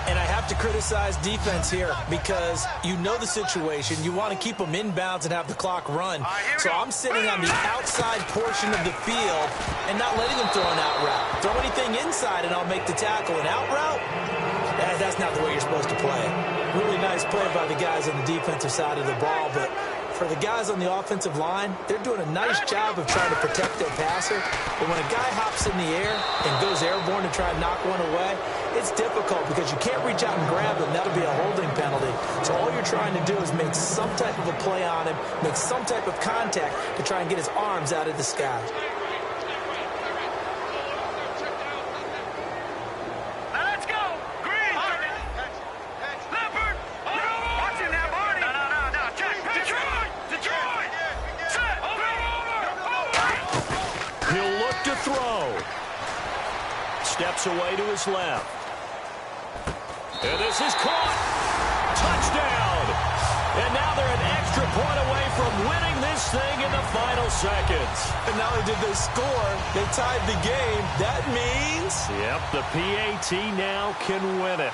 And I have to criticize defense here because you know the situation. You want to keep them inbounds and have the clock run. So I'm sitting on the outside portion of the field and not letting them throw an out route. Throw anything inside and I'll make the tackle. An out route? That's not the way you're supposed to play it. Really nice play by the guys on the defensive side of the ball, but for the guys on the offensive line, they're doing a nice job of trying to protect their passer. But when a guy hops in the air and goes airborne to try and knock one away, it's difficult because you can't reach out and grab them. That'll be a holding penalty. So all you're trying to do is make some type of a play on him, make some type of contact to try and get his arms out of the sky. Now let's go. Green. Leopard. Watch it now, Barney. No. Check. Detroit. Set. Over. He'll look to throw. Steps away to his left. And this is caught. Touchdown. And now they're an extra point away from winning this thing in the final seconds. And not only did they score, they tied the game. That means... Yep, the PAT now can win it.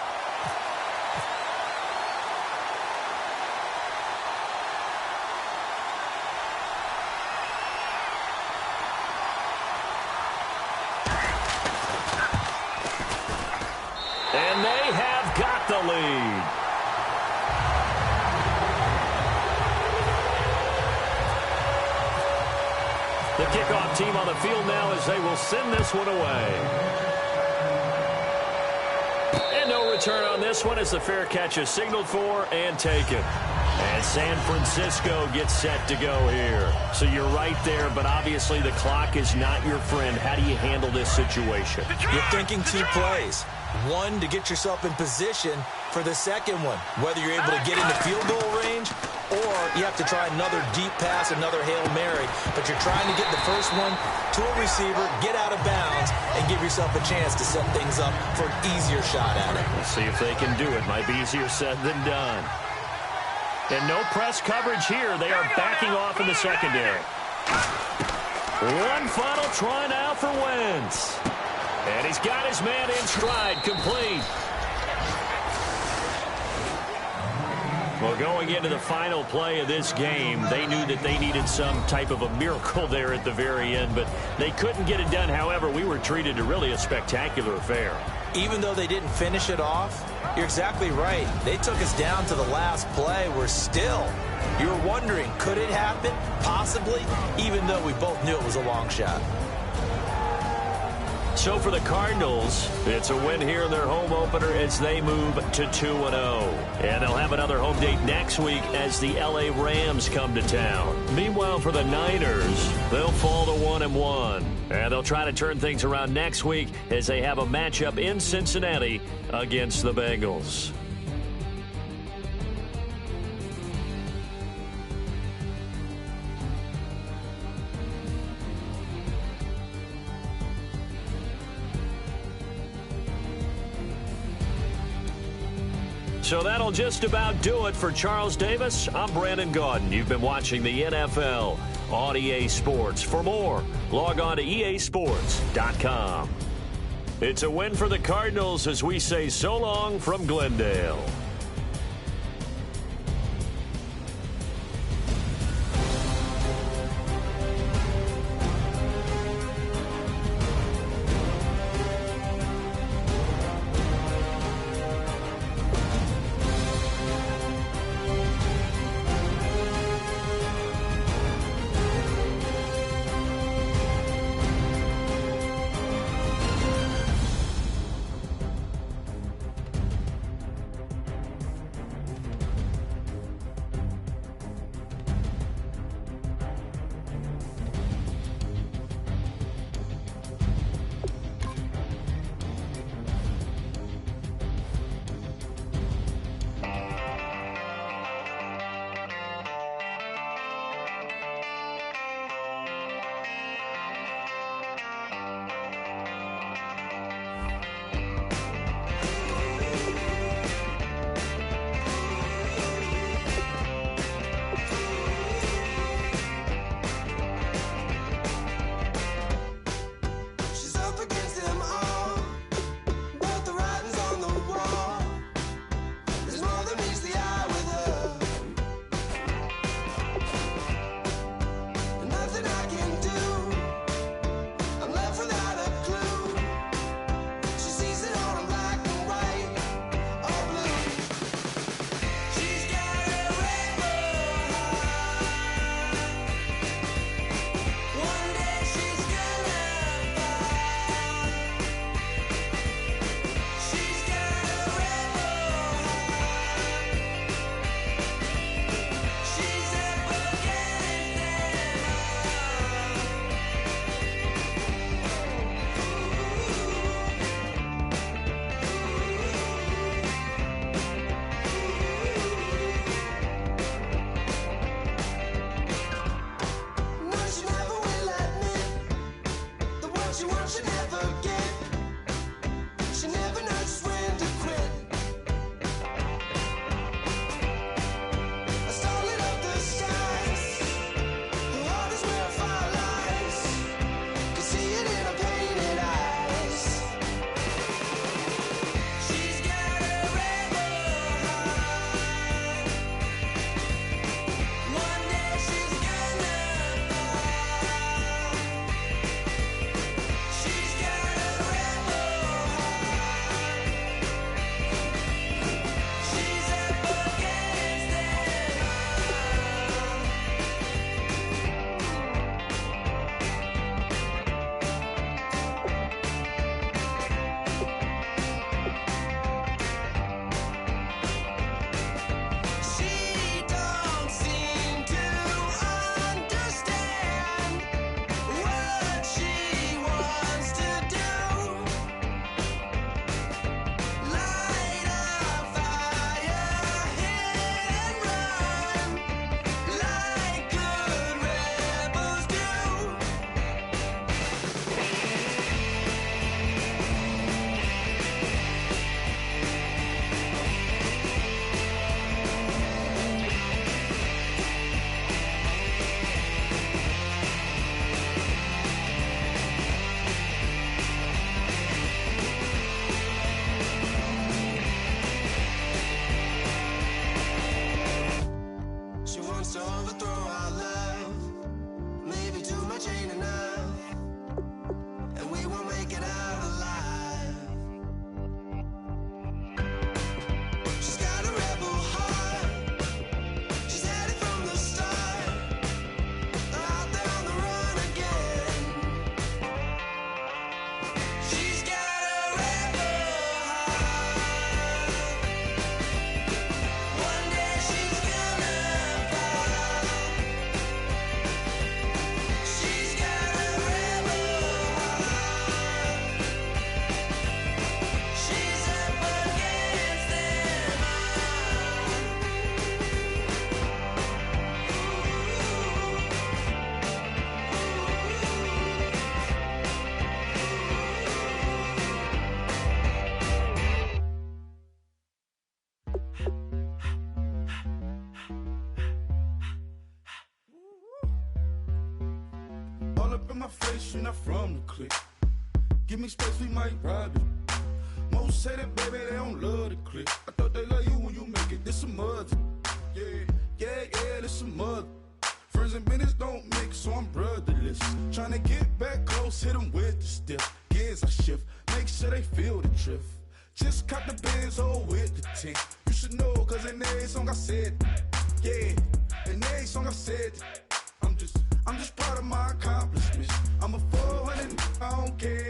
And they have got the lead. The kickoff team on the field now as they will send this one away. And no return on this one as the fair catch is signaled for and taken. And San Francisco gets set to go here. So you're right there, but obviously the clock is not your friend. How do you handle this situation? You're thinking two plays. One, to get yourself in position for the second one, whether you're able to get into field goal range or you have to try another deep pass, another Hail Mary. But you're trying to get the first one to a receiver, get out of bounds, and give yourself a chance to set things up for an easier shot at it. Let's see if they can do it. Might be easier said than done. And no press coverage here. They are backing off in the secondary. One final try now for Wentz. And he's got his man in stride, complete. Well, going into the final play of this game, they knew that they needed some type of a miracle there at the very end, but they couldn't get it done. However, we were treated to really a spectacular affair. Even though they didn't finish it off, you're exactly right. They took us down to the last play. You're wondering, could it happen? Possibly, even though we both knew it was a long shot. So for the Cardinals, it's a win here in their home opener as they move to 2-0. And they'll have another home date next week as the LA Rams come to town. Meanwhile, for the Niners, they'll fall to 1-1. And they'll try to turn things around next week as they have a matchup in Cincinnati against the Bengals. So that'll just about do it for Charles Davis. I'm Brandon Gaudin. You've been watching the NFL on EA Sports. For more, log on to easports.com. It's a win for the Cardinals as we say so long from Glendale. my face, you're not from the clique. Give me space, we might ride it. Most say that, baby, they don't love the clique. I thought they love you when you make it. This some mother. Yeah, this some mother. Friends and business don't mix, so I'm brotherless. Tryna get back close, hit them with the stiff. Gears I shift, make sure they feel the drift. Just cop the Benz, oh, with the tick. You should know, cause in every song I said, yeah, in every song I said, I'm just proud of my accomplishments. I'm a 400, I don't care.